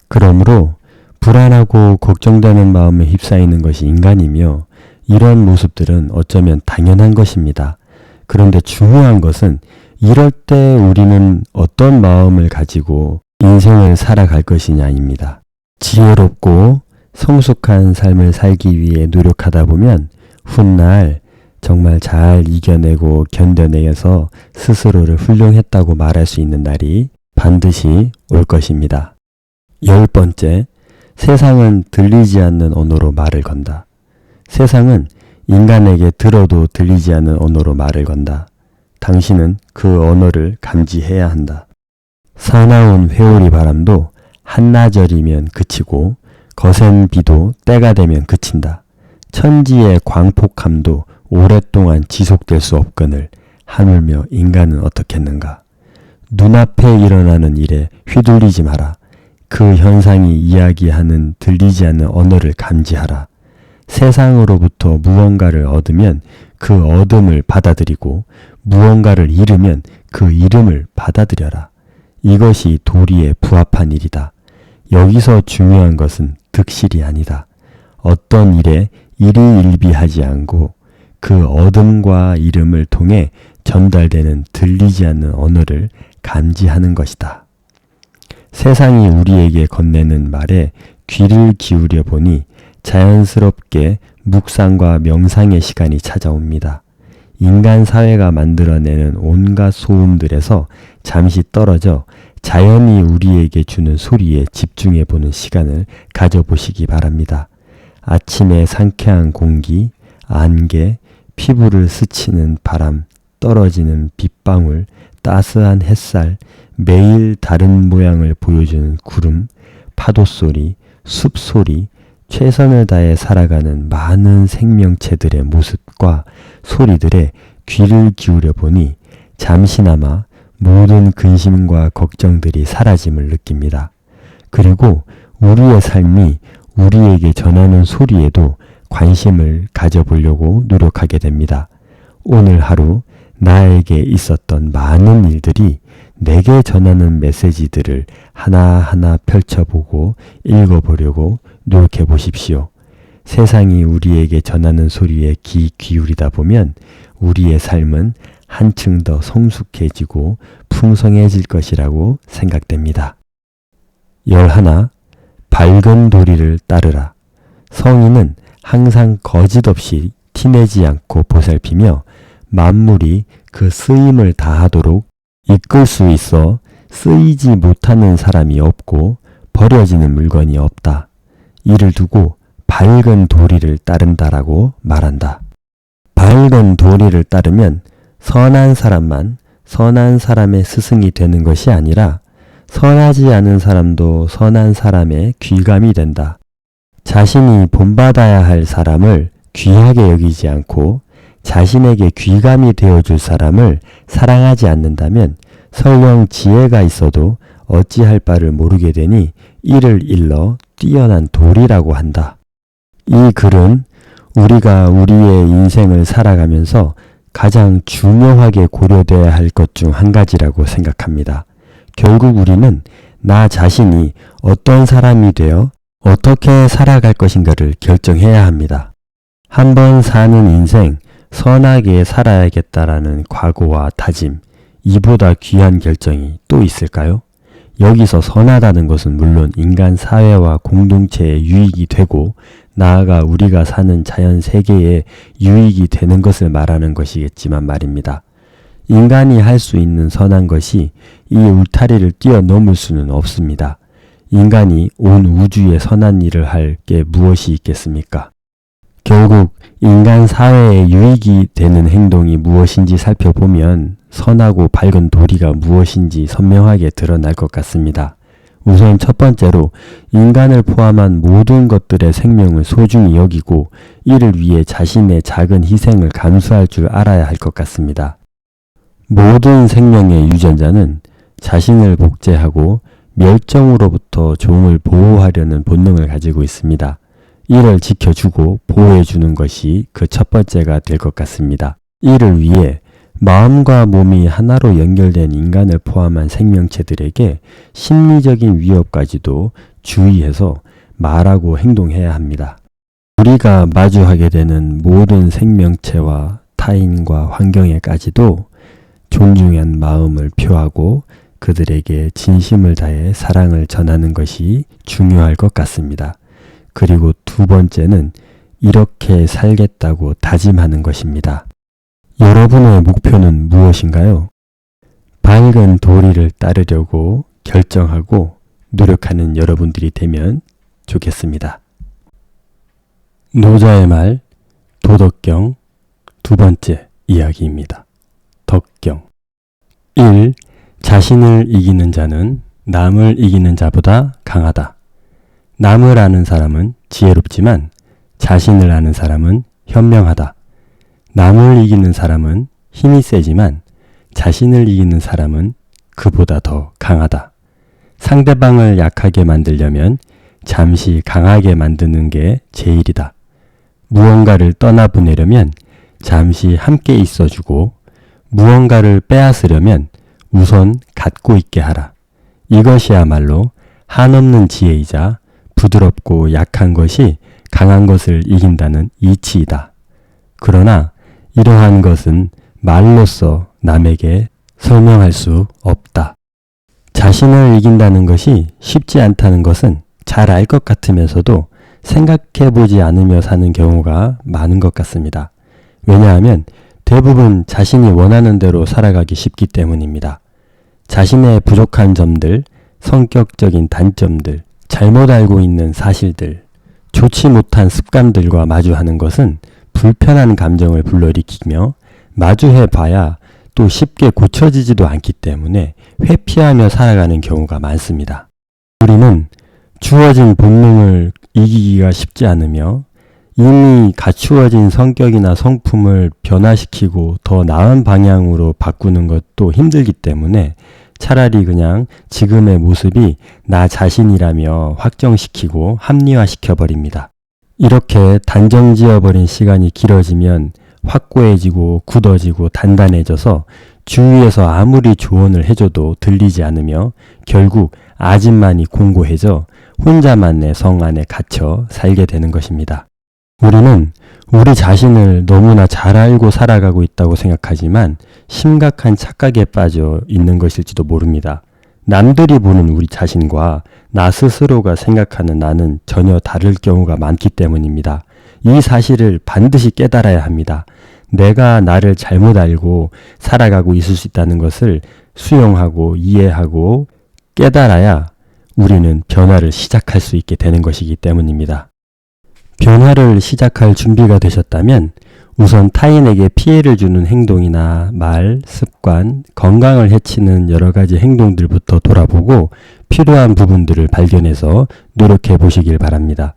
그러므로 불안하고 걱정되는 마음에 휩싸이는 것이 인간이며 이런 모습들은 어쩌면 당연한 것입니다. 그런데 중요한 것은 이럴 때 우리는 어떤 마음을 가지고 인생을 살아갈 것이냐입니다. 지혜롭고 성숙한 삶을 살기 위해 노력하다 보면 훗날 정말 잘 이겨내고 견뎌내서 스스로를 훌륭했다고 말할 수 있는 날이 반드시 올 것입니다. 10번째, 세상은 들리지 않는 언어로 말을 건다. 세상은 인간에게 들어도 들리지 않는 언어로 말을 건다. 당신은 그 언어를 감지해야 한다. 사나운 회오리 바람도 한나절이면 그치고 거센 비도 때가 되면 그친다. 천지의 광폭함도 오랫동안 지속될 수 없거늘 하물며 인간은 어떻겠는가. 눈앞에 일어나는 일에 휘둘리지 마라. 그 현상이 이야기하는 들리지 않는 언어를 감지하라. 세상으로부터 무언가를 얻으면 그 얻음을 받아들이고 무언가를 잃으면 그 잃음을 받아들여라. 이것이 도리에 부합한 일이다. 여기서 중요한 것은 득실이 아니다. 어떤 일에 일희일비하지 않고 그 얻음과 잃음을 통해 전달되는 들리지 않는 언어를 감지하는 것이다. 세상이 우리에게 건네는 말에 귀를 기울여 보니 자연스럽게 묵상과 명상의 시간이 찾아옵니다. 인간 사회가 만들어내는 온갖 소음들에서 잠시 떨어져 자연이 우리에게 주는 소리에 집중해보는 시간을 가져보시기 바랍니다. 아침의 상쾌한 공기, 안개, 피부를 스치는 바람, 떨어지는 빗방울, 따스한 햇살, 매일 다른 모양을 보여주는 구름, 파도 소리, 숲 소리, 최선을 다해 살아가는 많은 생명체들의 모습과 소리들에 귀를 기울여 보니 잠시나마 모든 근심과 걱정들이 사라짐을 느낍니다. 그리고 우리의 삶이 우리에게 전하는 소리에도 관심을 가져보려고 노력하게 됩니다. 오늘 하루 나에게 있었던 많은 일들이 내게 전하는 메시지들을 하나하나 펼쳐보고 읽어보려고 노력해 보십시오. 세상이 우리에게 전하는 소리에 귀 기울이다 보면 우리의 삶은 한층 더 성숙해지고 풍성해질 것이라고 생각됩니다. 11. 밝은 도리를 따르라. 성인은 항상 거짓없이 티내지 않고 보살피며 만물이 그 쓰임을 다하도록 이끌 수 있어 쓰이지 못하는 사람이 없고 버려지는 물건이 없다. 이를 두고 밝은 도리를 따른다라고 말한다. 밝은 도리를 따르면 선한 사람만 선한 사람의 스승이 되는 것이 아니라 선하지 않은 사람도 선한 사람의 귀감이 된다. 자신이 본받아야 할 사람을 귀하게 여기지 않고 자신에게 귀감이 되어줄 사람을 사랑하지 않는다면 설령 지혜가 있어도 어찌할 바를 모르게 되니 이를 일러 뛰어난 도리라고 한다. 이 글은 우리가 우리의 인생을 살아가면서 가장 중요하게 고려되어야 할 것 중 한 가지라고 생각합니다. 결국 우리는 나 자신이 어떤 사람이 되어 어떻게 살아갈 것인가를 결정해야 합니다. 한번 사는 인생 선하게 살아야겠다라는 각오와 다짐, 이보다 귀한 결정이 또 있을까요? 여기서 선하다는 것은 물론 인간 사회와 공동체에 유익이 되고 나아가 우리가 사는 자연 세계에 유익이 되는 것을 말하는 것이겠지만 말입니다. 인간이 할 수 있는 선한 것이 이 울타리를 뛰어넘을 수는 없습니다. 인간이 온 우주에 선한 일을 할 게 무엇이 있겠습니까? 결국 인간 사회에 유익이 되는 행동이 무엇인지 살펴보면 선하고 밝은 도리가 무엇인지 선명하게 드러날 것 같습니다. 우선 첫 번째로 인간을 포함한 모든 것들의 생명을 소중히 여기고 이를 위해 자신의 작은 희생을 감수할 줄 알아야 할 것 같습니다. 모든 생명의 유전자는 자신을 복제하고 멸종으로부터 종을 보호하려는 본능을 가지고 있습니다. 이를 지켜주고 보호해주는 것이 그 첫 번째가 될 것 같습니다. 이를 위해 마음과 몸이 하나로 연결된 인간을 포함한 생명체들에게 심리적인 위협까지도 주의해서 말하고 행동해야 합니다. 우리가 마주하게 되는 모든 생명체와 타인과 환경에까지도 존중한 마음을 표하고 그들에게 진심을 다해 사랑을 전하는 것이 중요할 것 같습니다. 그리고 두 번째는 이렇게 살겠다고 다짐하는 것입니다. 여러분의 목표는 무엇인가요? 밝은 도리를 따르려고 결정하고 노력하는 여러분들이 되면 좋겠습니다. 노자의 말 도덕경 두 번째 이야기입니다. 덕경 1. 자신을 이기는 자는 남을 이기는 자보다 강하다. 남을 아는 사람은 지혜롭지만 자신을 아는 사람은 현명하다. 남을 이기는 사람은 힘이 세지만 자신을 이기는 사람은 그보다 더 강하다. 상대방을 약하게 만들려면 잠시 강하게 만드는 게 제일이다. 무언가를 떠나보내려면 잠시 함께 있어주고 무언가를 빼앗으려면 우선 갖고 있게 하라. 이것이야말로 한없는 지혜이자 부드럽고 약한 것이 강한 것을 이긴다는 이치이다. 그러나 이러한 것은 말로써 남에게 설명할 수 없다. 자신을 이긴다는 것이 쉽지 않다는 것은 잘 알 것 같으면서도 생각해보지 않으며 사는 경우가 많은 것 같습니다. 왜냐하면 대부분 자신이 원하는 대로 살아가기 쉽기 때문입니다. 자신의 부족한 점들, 성격적인 단점들, 잘못 알고 있는 사실들, 좋지 못한 습관들과 마주하는 것은 불편한 감정을 불러일으키며 마주해봐야 또 쉽게 고쳐지지도 않기 때문에 회피하며 살아가는 경우가 많습니다. 우리는 주어진 본능을 이기기가 쉽지 않으며 이미 갖추어진 성격이나 성품을 변화시키고 더 나은 방향으로 바꾸는 것도 힘들기 때문에 차라리 그냥 지금의 모습이 나 자신이라며 확정시키고 합리화시켜버립니다. 이렇게 단정지어버린 시간이 길어지면 확고해지고 굳어지고 단단해져서 주위에서 아무리 조언을 해줘도 들리지 않으며 결국 아집만이 공고해져 혼자만의 성 안에 갇혀 살게 되는 것입니다. 우리는 우리 자신을 너무나 잘 알고 살아가고 있다고 생각하지만 심각한 착각에 빠져 있는 것일지도 모릅니다. 남들이 보는 우리 자신과 나 스스로가 생각하는 나는 전혀 다를 경우가 많기 때문입니다. 이 사실을 반드시 깨달아야 합니다. 내가 나를 잘못 알고 살아가고 있을 수 있다는 것을 수용하고 이해하고 깨달아야 우리는 변화를 시작할 수 있게 되는 것이기 때문입니다. 변화를 시작할 준비가 되셨다면 우선 타인에게 피해를 주는 행동이나 말, 습관, 건강을 해치는 여러 가지 행동들부터 돌아보고 필요한 부분들을 발견해서 노력해 보시길 바랍니다.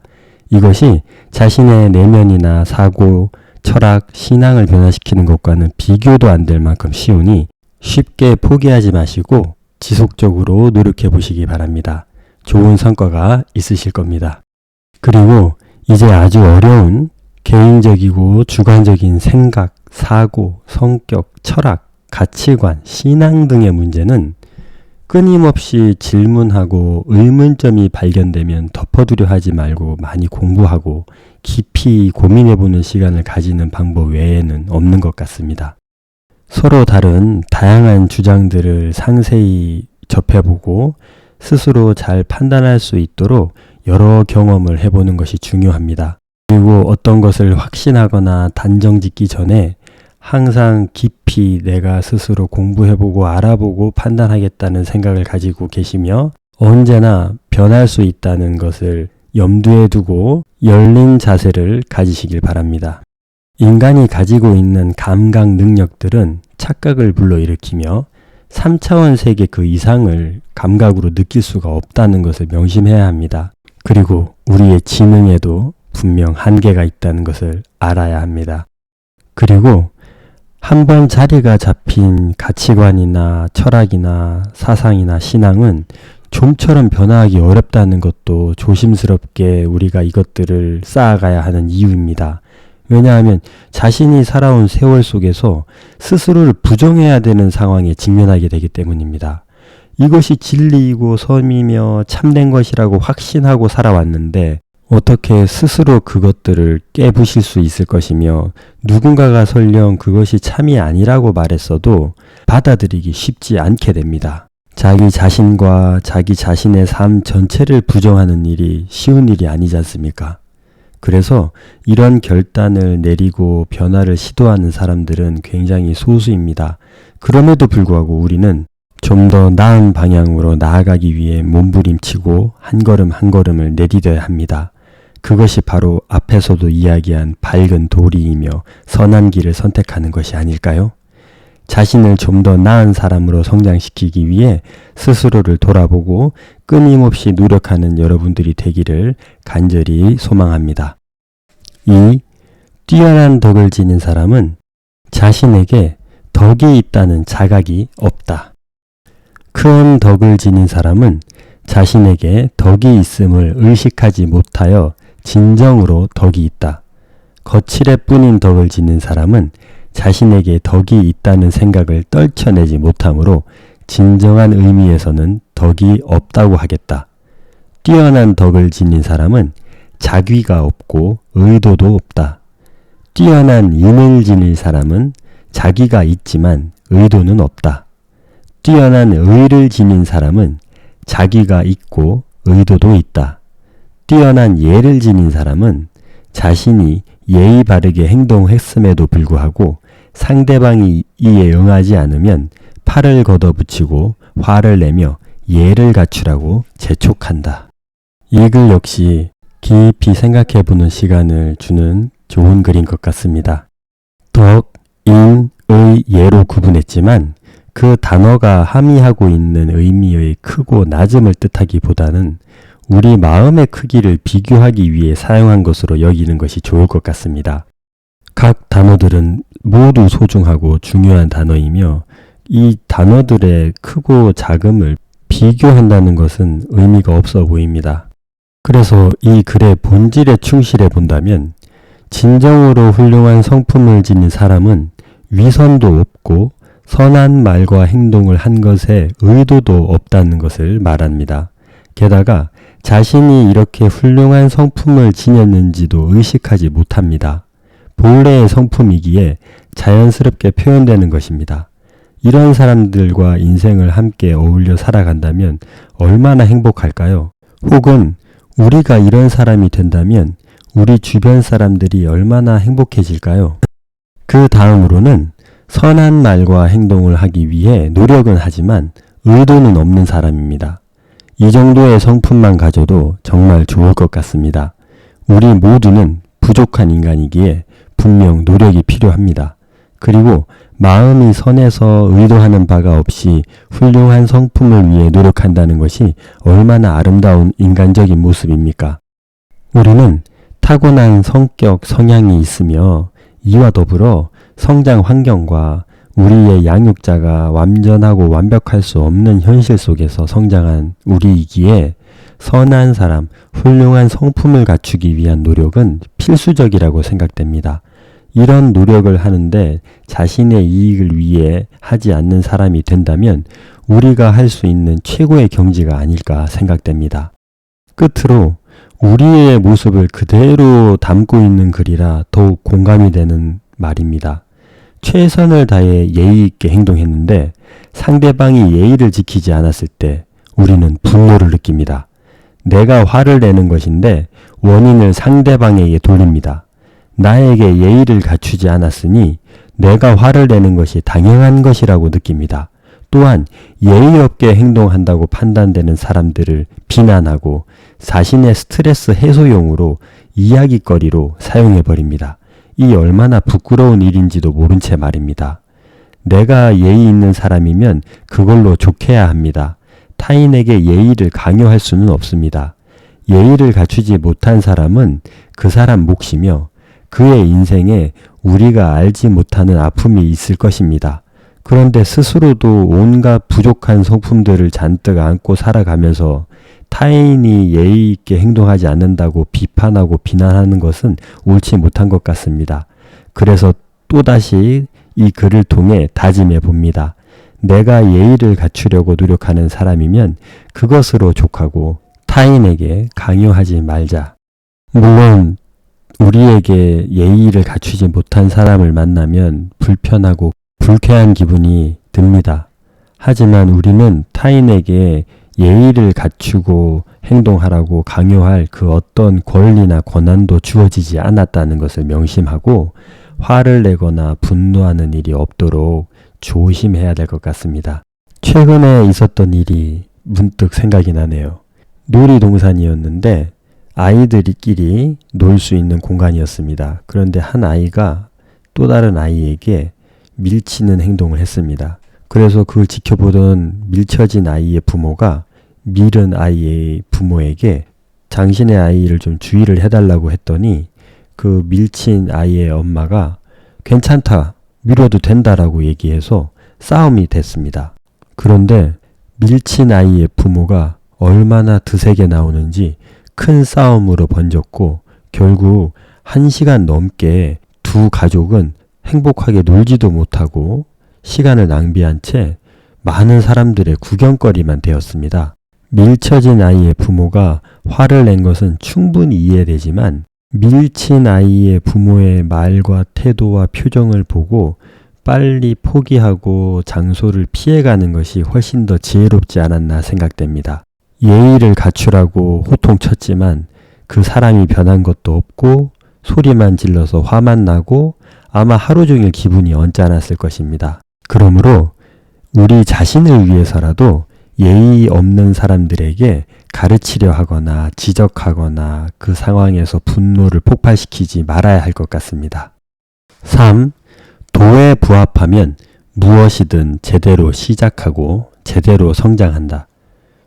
이것이 자신의 내면이나 사고, 철학, 신앙을 변화시키는 것과는 비교도 안 될 만큼 쉬우니 쉽게 포기하지 마시고 지속적으로 노력해 보시기 바랍니다. 좋은 성과가 있으실 겁니다. 그리고 이제 아주 어려운 개인적이고 주관적인 생각, 사고, 성격, 철학, 가치관, 신앙 등의 문제는 끊임없이 질문하고 의문점이 발견되면 덮어두려 하지 말고 많이 공부하고 깊이 고민해보는 시간을 가지는 방법 외에는 없는 것 같습니다. 서로 다른 다양한 주장들을 상세히 접해보고 스스로 잘 판단할 수 있도록 여러 경험을 해보는 것이 중요합니다. 그리고 어떤 것을 확신하거나 단정짓기 전에 항상 깊이 내가 스스로 공부해보고 알아보고 판단하겠다는 생각을 가지고 계시며 언제나 변할 수 있다는 것을 염두에 두고 열린 자세를 가지시길 바랍니다. 인간이 가지고 있는 감각 능력들은 착각을 불러일으키며 3차원 세계 그 이상을 감각으로 느낄 수가 없다는 것을 명심해야 합니다. 그리고 우리의 지능에도 분명 한계가 있다는 것을 알아야 합니다. 그리고 한번 자리가 잡힌 가치관이나 철학이나 사상이나 신앙은 좀처럼 변화하기 어렵다는 것도 조심스럽게 우리가 이것들을 쌓아가야 하는 이유입니다. 왜냐하면 자신이 살아온 세월 속에서 스스로를 부정해야 되는 상황에 직면하게 되기 때문입니다. 이것이 진리이고 섬이며 참된 것이라고 확신하고 살아왔는데 어떻게 스스로 그것들을 깨부실 수 있을 것이며 누군가가 설령 그것이 참이 아니라고 말했어도 받아들이기 쉽지 않게 됩니다. 자기 자신과 자기 자신의 삶 전체를 부정하는 일이 쉬운 일이 아니지 않습니까? 그래서 이런 결단을 내리고 변화를 시도하는 사람들은 굉장히 소수입니다. 그럼에도 불구하고 우리는 좀 더 나은 방향으로 나아가기 위해 몸부림치고 한 걸음 한 걸음을 내디뎌야 합니다. 그것이 바로 앞에서도 이야기한 밝은 도리이며 선한 길을 선택하는 것이 아닐까요? 자신을 좀 더 나은 사람으로 성장시키기 위해 스스로를 돌아보고 끊임없이 노력하는 여러분들이 되기를 간절히 소망합니다. 2. 뛰어난 덕을 지닌 사람은 자신에게 덕이 있다는 자각이 없다. 큰 덕을 지닌 사람은 자신에게 덕이 있음을 의식하지 못하여 진정으로 덕이 있다. 거칠애 뿐인 덕을 지닌 사람은 자신에게 덕이 있다는 생각을 떨쳐내지 못하므로 진정한 의미에서는 덕이 없다고 하겠다. 뛰어난 덕을 지닌 사람은 자귀가 없고 의도도 없다. 뛰어난 인을 지닌 사람은 자기가 있지만 의도는 없다. 뛰어난 의를 지닌 사람은 자기가 있고 의도도 있다. 뛰어난 예를 지닌 사람은 자신이 예의 바르게 행동했음에도 불구하고 상대방이 이에 응하지 않으면 팔을 걷어붙이고 화를 내며 예를 갖추라고 재촉한다. 이 글 역시 깊이 생각해보는 시간을 주는 좋은 글인 것 같습니다. 덕, 인, 의, 예로 구분했지만 그 단어가 함의하고 있는 의미의 크고 낮음을 뜻하기보다는 우리 마음의 크기를 비교하기 위해 사용한 것으로 여기는 것이 좋을 것 같습니다. 각 단어들은 모두 소중하고 중요한 단어이며 이 단어들의 크고 작음을 비교한다는 것은 의미가 없어 보입니다. 그래서 이 글의 본질에 충실해 본다면 진정으로 훌륭한 성품을 지닌 사람은 위선도 없고 선한 말과 행동을 한 것에 의도도 없다는 것을 말합니다. 게다가 자신이 이렇게 훌륭한 성품을 지녔는지도 의식하지 못합니다. 본래의 성품이기에 자연스럽게 표현되는 것입니다. 이런 사람들과 인생을 함께 어울려 살아간다면 얼마나 행복할까요? 혹은 우리가 이런 사람이 된다면 우리 주변 사람들이 얼마나 행복해질까요? 그 다음으로는 선한 말과 행동을 하기 위해 노력은 하지만 의도는 없는 사람입니다. 이 정도의 성품만 가져도 정말 좋을 것 같습니다. 우리 모두는 부족한 인간이기에 분명 노력이 필요합니다. 그리고 마음이 선해서 의도하는 바가 없이 훌륭한 성품을 위해 노력한다는 것이 얼마나 아름다운 인간적인 모습입니까? 우리는 타고난 성격, 성향이 있으며 이와 더불어 성장 환경과 우리의 양육자가 완전하고 완벽할 수 없는 현실 속에서 성장한 우리이기에 선한 사람, 훌륭한 성품을 갖추기 위한 노력은 필수적이라고 생각됩니다. 이런 노력을 하는데 자신의 이익을 위해 하지 않는 사람이 된다면 우리가 할 수 있는 최고의 경지가 아닐까 생각됩니다. 끝으로 우리의 모습을 그대로 담고 있는 글이라 더욱 공감이 되는 말입니다. 최선을 다해 예의 있게 행동했는데 상대방이 예의를 지키지 않았을 때 우리는 분노를 느낍니다. 내가 화를 내는 것인데 원인을 상대방에게 돌립니다. 나에게 예의를 갖추지 않았으니 내가 화를 내는 것이 당연한 것이라고 느낍니다. 또한 예의 없게 행동한다고 판단되는 사람들을 비난하고 자신의 스트레스 해소용으로 이야깃거리로 사용해버립니다. 이 얼마나 부끄러운 일인지도 모른 채 말입니다. 내가 예의 있는 사람이면 그걸로 좋게야 합니다. 타인에게 예의를 강요할 수는 없습니다. 예의를 갖추지 못한 사람은 그 사람 몫이며 그의 인생에 우리가 알지 못하는 아픔이 있을 것입니다. 그런데 스스로도 온갖 부족한 성품들을 잔뜩 안고 살아가면서 타인이 예의 있게 행동하지 않는다고 비판하고 비난하는 것은 옳지 못한 것 같습니다. 그래서 또다시 이 글을 통해 다짐해 봅니다. 내가 예의를 갖추려고 노력하는 사람이면 그것으로 족하고 타인에게 강요하지 말자. 물론 우리에게 예의를 갖추지 못한 사람을 만나면 불편하고 불쾌한 기분이 듭니다. 하지만 우리는 타인에게 예의를 갖추고 행동하라고 강요할 그 어떤 권리나 권한도 주어지지 않았다는 것을 명심하고 화를 내거나 분노하는 일이 없도록 조심해야 될 것 같습니다. 최근에 있었던 일이 문득 생각이 나네요. 놀이동산이었는데 아이들끼리 놀 수 있는 공간이었습니다. 그런데 한 아이가 또 다른 아이에게 밀치는 행동을 했습니다. 그래서 그걸 지켜보던 밀쳐진 아이의 부모가 밀은 아이의 부모에게 당신의 아이를 좀 주의를 해달라고 했더니 그 밀친 아이의 엄마가 괜찮다, 밀어도 된다라고 얘기해서 싸움이 됐습니다. 그런데 밀친 아이의 부모가 얼마나 드세게 나오는지 큰 싸움으로 번졌고 결국 1시간 넘게 두 가족은 행복하게 놀지도 못하고 시간을 낭비한 채 많은 사람들의 구경거리만 되었습니다. 밀쳐진 아이의 부모가 화를 낸 것은 충분히 이해되지만 밀친 아이의 부모의 말과 태도와 표정을 보고 빨리 포기하고 장소를 피해가는 것이 훨씬 더 지혜롭지 않았나 생각됩니다. 예의를 갖추라고 호통쳤지만 그 사람이 변한 것도 없고 소리만 질러서 화만 나고 아마 하루 종일 기분이 언짢았을 것입니다. 그러므로 우리 자신을 위해서라도 예의 없는 사람들에게 가르치려 하거나 지적하거나 그 상황에서 분노를 폭발시키지 말아야 할 것 같습니다. 3. 도에 부합하면 무엇이든 제대로 시작하고 제대로 성장한다.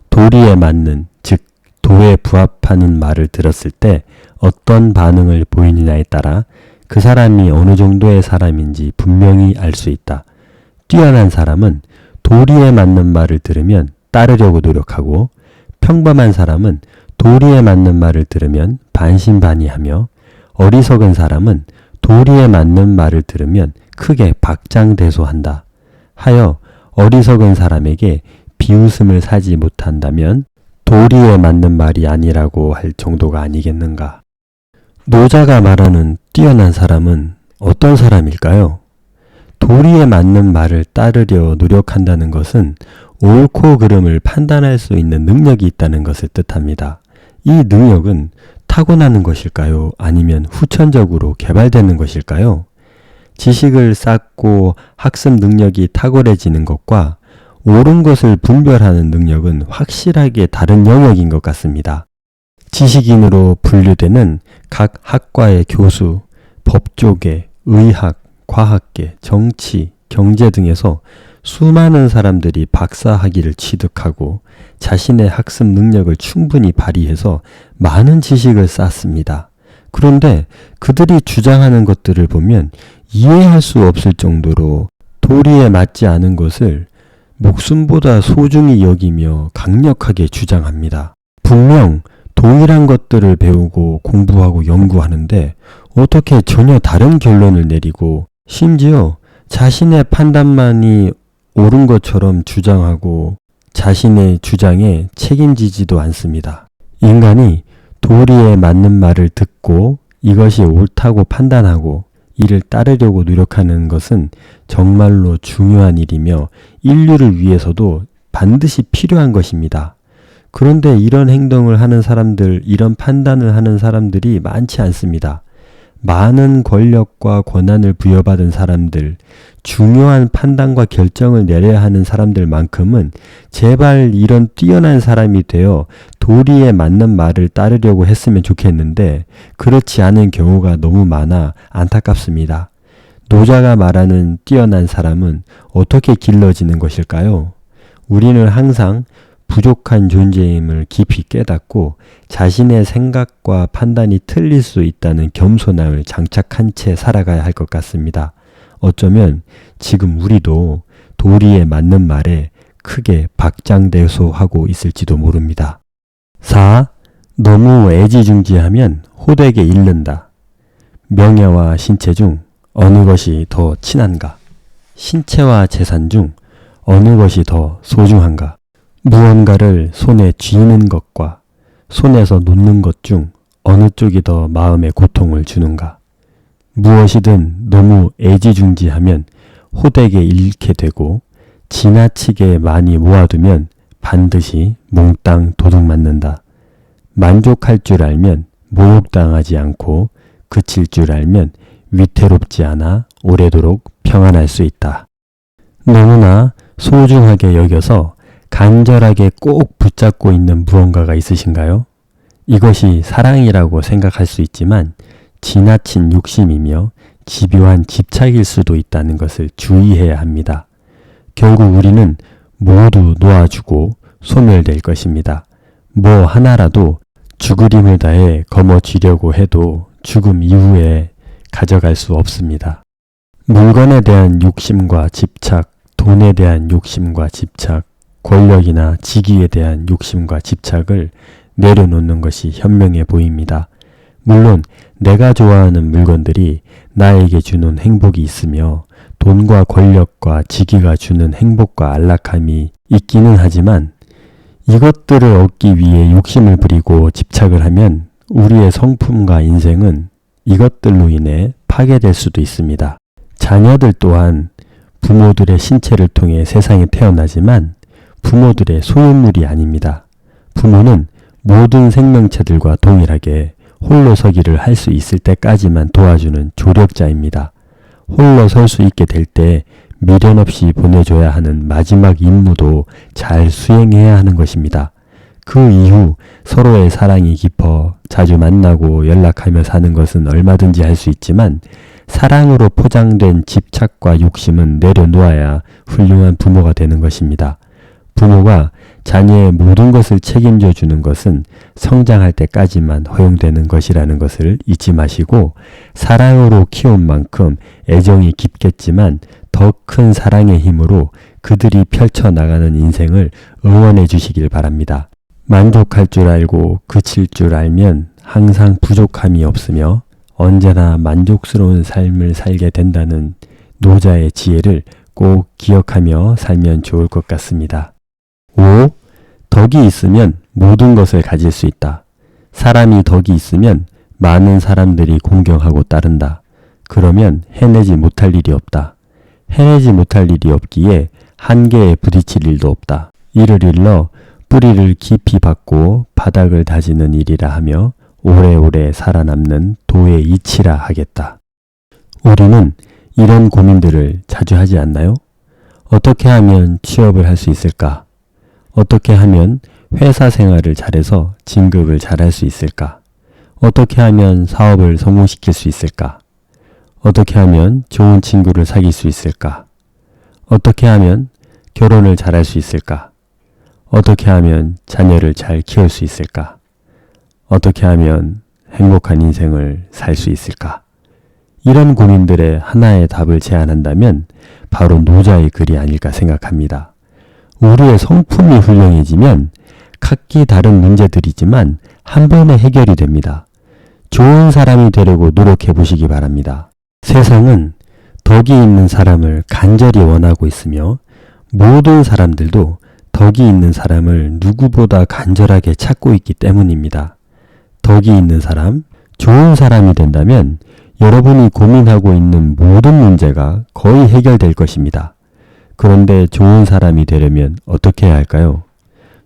도리에 맞는, 즉 도에 부합하는 말을 들었을 때 어떤 반응을 보이느냐에 따라 그 사람이 어느 정도의 사람인지 분명히 알 수 있다. 뛰어난 사람은 도리에 맞는 말을 들으면 따르려고 노력하고, 평범한 사람은 도리에 맞는 말을 들으면 반신반의하며, 어리석은 사람은 도리에 맞는 말을 들으면 크게 박장대소한다. 하여 어리석은 사람에게 비웃음을 사지 못한다면 도리에 맞는 말이 아니라고 할 정도가 아니겠는가. 노자가 말하는 뛰어난 사람은 어떤 사람일까요? 도리에 맞는 말을 따르려 노력한다는 것은 옳고 그름을 판단할 수 있는 능력이 있다는 것을 뜻합니다. 이 능력은 타고나는 것일까요? 아니면 후천적으로 개발되는 것일까요? 지식을 쌓고 학습 능력이 탁월해지는 것과 옳은 것을 분별하는 능력은 확실하게 다른 영역인 것 같습니다. 지식인으로 분류되는 각 학과의 교수, 법조계, 의학, 과학계, 정치, 경제 등에서 수많은 사람들이 박사 학위를 취득하고 자신의 학습 능력을 충분히 발휘해서 많은 지식을 쌓습니다. 그런데 그들이 주장하는 것들을 보면 이해할 수 없을 정도로 도리에 맞지 않은 것을 목숨보다 소중히 여기며 강력하게 주장합니다. 분명 동일한 것들을 배우고 공부하고 연구하는데 어떻게 전혀 다른 결론을 내리고 심지어 자신의 판단만이 옳은 것처럼 주장하고 자신의 주장에 책임지지도 않습니다. 인간이 도리에 맞는 말을 듣고 이것이 옳다고 판단하고 이를 따르려고 노력하는 것은 정말로 중요한 일이며 인류를 위해서도 반드시 필요한 것입니다. 그런데 이런 행동을 하는 사람들, 이런 판단을 하는 사람들이 많지 않습니다. 많은 권력과 권한을 부여받은 사람들, 중요한 판단과 결정을 내려야 하는 사람들만큼은 제발 이런 뛰어난 사람이 되어 도리에 맞는 말을 따르려고 했으면 좋겠는데 그렇지 않은 경우가 너무 많아 안타깝습니다. 노자가 말하는 뛰어난 사람은 어떻게 길러지는 것일까요? 우리는 항상 부족한 존재임을 깊이 깨닫고 자신의 생각과 판단이 틀릴 수 있다는 겸손함을 장착한 채 살아가야 할 것 같습니다. 어쩌면 지금 우리도 도리에 맞는 말에 크게 박장대소하고 있을지도 모릅니다. 4. 너무 애지중지하면 호되게 잃는다. 명예와 신체 중 어느 것이 더 친한가? 신체와 재산 중 어느 것이 더 소중한가? 무언가를 손에 쥐는 것과 손에서 놓는 것 중 어느 쪽이 더 마음에 고통을 주는가? 무엇이든 너무 애지중지하면 호되게 잃게 되고 지나치게 많이 모아두면 반드시 몽땅 도둑맞는다. 만족할 줄 알면 모욕당하지 않고 그칠 줄 알면 위태롭지 않아 오래도록 평안할 수 있다. 너무나 소중하게 여겨서 간절하게 꼭 붙잡고 있는 무언가가 있으신가요? 이것이 사랑이라고 생각할 수 있지만 지나친 욕심이며 집요한 집착일 수도 있다는 것을 주의해야 합니다. 결국 우리는 모두 놓아주고 소멸될 것입니다. 뭐 하나라도 죽을 힘을 다해 거머쥐려고 해도 죽음 이후에 가져갈 수 없습니다. 물건에 대한 욕심과 집착, 돈에 대한 욕심과 집착, 권력이나 직위에 대한 욕심과 집착을 내려놓는 것이 현명해 보입니다. 물론 내가 좋아하는 물건들이 나에게 주는 행복이 있으며 돈과 권력과 직위가 주는 행복과 안락함이 있기는 하지만 이것들을 얻기 위해 욕심을 부리고 집착을 하면 우리의 성품과 인생은 이것들로 인해 파괴될 수도 있습니다. 자녀들 또한 부모들의 신체를 통해 세상에 태어나지만 부모들의 소유물이 아닙니다. 부모는 모든 생명체들과 동일하게 홀로 서기를 할 수 있을 때까지만 도와주는 조력자입니다. 홀로 설 수 있게 될 때 미련 없이 보내줘야 하는 마지막 임무도 잘 수행해야 하는 것입니다. 그 이후 서로의 사랑이 깊어 자주 만나고 연락하며 사는 것은 얼마든지 할 수 있지만 사랑으로 포장된 집착과 욕심은 내려놓아야 훌륭한 부모가 되는 것입니다. 부모가 자녀의 모든 것을 책임져 주는 것은 성장할 때까지만 허용되는 것이라는 것을 잊지 마시고 사랑으로 키운 만큼 애정이 깊겠지만 더 큰 사랑의 힘으로 그들이 펼쳐나가는 인생을 응원해 주시길 바랍니다. 만족할 줄 알고 그칠 줄 알면 항상 부족함이 없으며 언제나 만족스러운 삶을 살게 된다는 노자의 지혜를 꼭 기억하며 살면 좋을 것 같습니다. 5. 덕이 있으면 모든 것을 가질 수 있다. 사람이 덕이 있으면 많은 사람들이 공경하고 따른다. 그러면 해내지 못할 일이 없다. 해내지 못할 일이 없기에 한계에 부딪힐 일도 없다. 이를 일러 뿌리를 깊이 박고 바닥을 다지는 일이라 하며 오래오래 살아남는 도의 이치라 하겠다. 우리는 이런 고민들을 자주 하지 않나요? 어떻게 하면 취업을 할 수 있을까? 어떻게 하면 회사 생활을 잘해서 진급을 잘할 수 있을까? 어떻게 하면 사업을 성공시킬 수 있을까? 어떻게 하면 좋은 친구를 사귈 수 있을까? 어떻게 하면 결혼을 잘할 수 있을까? 어떻게 하면 자녀를 잘 키울 수 있을까? 어떻게 하면 행복한 인생을 살 수 있을까? 이런 고민들의 하나의 답을 제안한다면 바로 노자의 글이 아닐까 생각합니다. 우리의 성품이 훌륭해지면 각기 다른 문제들이지만 한 번에 해결이 됩니다. 좋은 사람이 되려고 노력해 보시기 바랍니다. 세상은 덕이 있는 사람을 간절히 원하고 있으며 모든 사람들도 덕이 있는 사람을 누구보다 간절하게 찾고 있기 때문입니다. 덕이 있는 사람, 좋은 사람이 된다면 여러분이 고민하고 있는 모든 문제가 거의 해결될 것입니다. 그런데 좋은 사람이 되려면 어떻게 해야 할까요?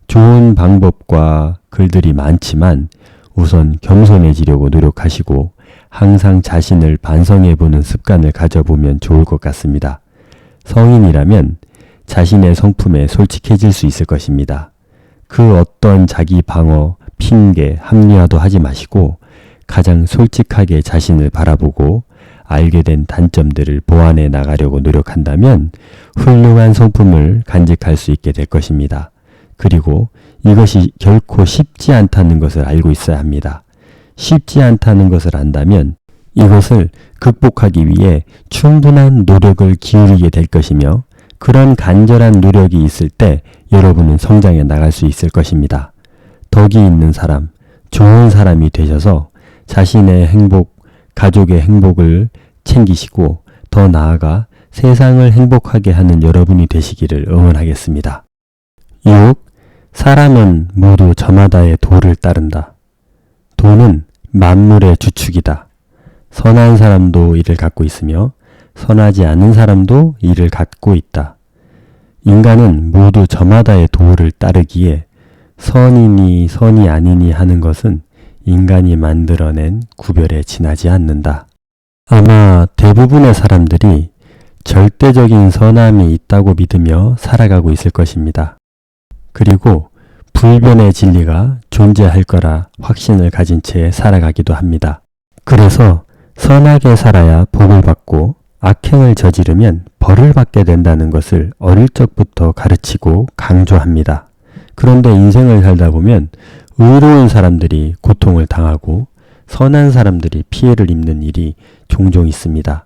좋은 방법과 글들이 많지만 우선 겸손해지려고 노력하시고 항상 자신을 반성해보는 습관을 가져보면 좋을 것 같습니다. 성인이라면 자신의 성품에 솔직해질 수 있을 것입니다. 그 어떤 자기 방어, 핑계, 합리화도 하지 마시고 가장 솔직하게 자신을 바라보고 알게 된 단점들을 보완해 나가려고 노력한다면 훌륭한 성품을 간직할 수 있게 될 것입니다. 그리고 이것이 결코 쉽지 않다는 것을 알고 있어야 합니다. 쉽지 않다는 것을 안다면 이것을 극복하기 위해 충분한 노력을 기울이게 될 것이며 그런 간절한 노력이 있을 때 여러분은 성장해 나갈 수 있을 것입니다. 덕이 있는 사람, 좋은 사람이 되셔서 자신의 행복, 가족의 행복을 챙기시고 더 나아가 세상을 행복하게 하는 여러분이 되시기를 응원하겠습니다. 6. 사람은 모두 저마다의 도를 따른다. 도는 만물의 주축이다. 선한 사람도 이를 갖고 있으며 선하지 않은 사람도 이를 갖고 있다. 인간은 모두 저마다의 도를 따르기에 선이니 선이 아니니 하는 것은 인간이 만들어낸 구별에 지나지 않는다. 아마 대부분의 사람들이 절대적인 선함이 있다고 믿으며 살아가고 있을 것입니다. 그리고 불변의 진리가 존재할 거라 확신을 가진 채 살아가기도 합니다. 그래서 선하게 살아야 복을 받고 악행을 저지르면 벌을 받게 된다는 것을 어릴 적부터 가르치고 강조합니다. 그런데 인생을 살다 보면 의로운 사람들이 고통을 당하고 선한 사람들이 피해를 입는 일이 종종 있습니다.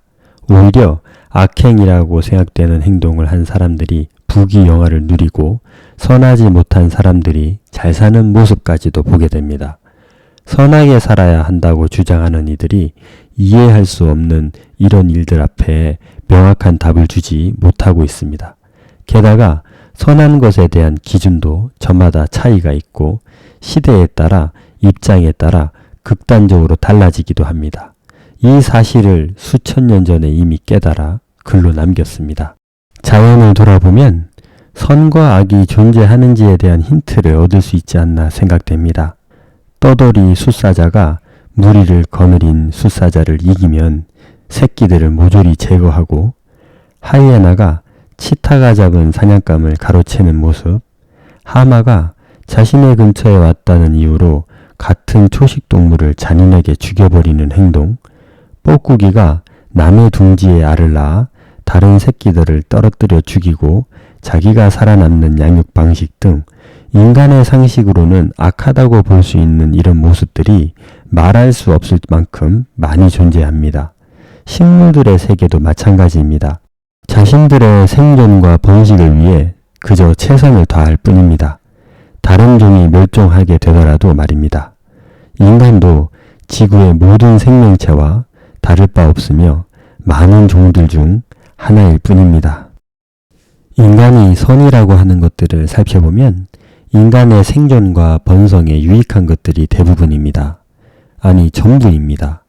오히려 악행이라고 생각되는 행동을 한 사람들이 부귀영화를 누리고 선하지 못한 사람들이 잘 사는 모습까지도 보게 됩니다. 선하게 살아야 한다고 주장하는 이들이 이해할 수 없는 이런 일들 앞에 명확한 답을 주지 못하고 있습니다. 게다가 선한 것에 대한 기준도 저마다 차이가 있고 시대에 따라 입장에 따라 극단적으로 달라지기도 합니다. 이 사실을 수천 년 전에 이미 깨달아 글로 남겼습니다. 자연을 돌아보면 선과 악이 존재하는지에 대한 힌트를 얻을 수 있지 않나 생각됩니다. 떠돌이 숫사자가 무리를 거느린 숫사자를 이기면 새끼들을 모조리 제거하고 하이에나가 치타가 잡은 사냥감을 가로채는 모습, 하마가 자신의 근처에 왔다는 이유로 같은 초식동물을 잔인하게 죽여버리는 행동, 뻐꾸기가 남의 둥지에 알을 낳아 다른 새끼들을 떨어뜨려 죽이고 자기가 살아남는 양육 방식 등 인간의 상식으로는 악하다고 볼 수 있는 이런 모습들이 말할 수 없을 만큼 많이 존재합니다. 식물들의 세계도 마찬가지입니다. 자신들의 생존과 번식을 위해 그저 최선을 다할 뿐입니다. 다른 종이 멸종하게 되더라도 말입니다. 인간도 지구의 모든 생명체와 다를 바 없으며 많은 종들 중 하나일 뿐입니다. 인간이 선이라고 하는 것들을 살펴보면 인간의 생존과 번성에 유익한 것들이 대부분입니다. 아니 전부입니다.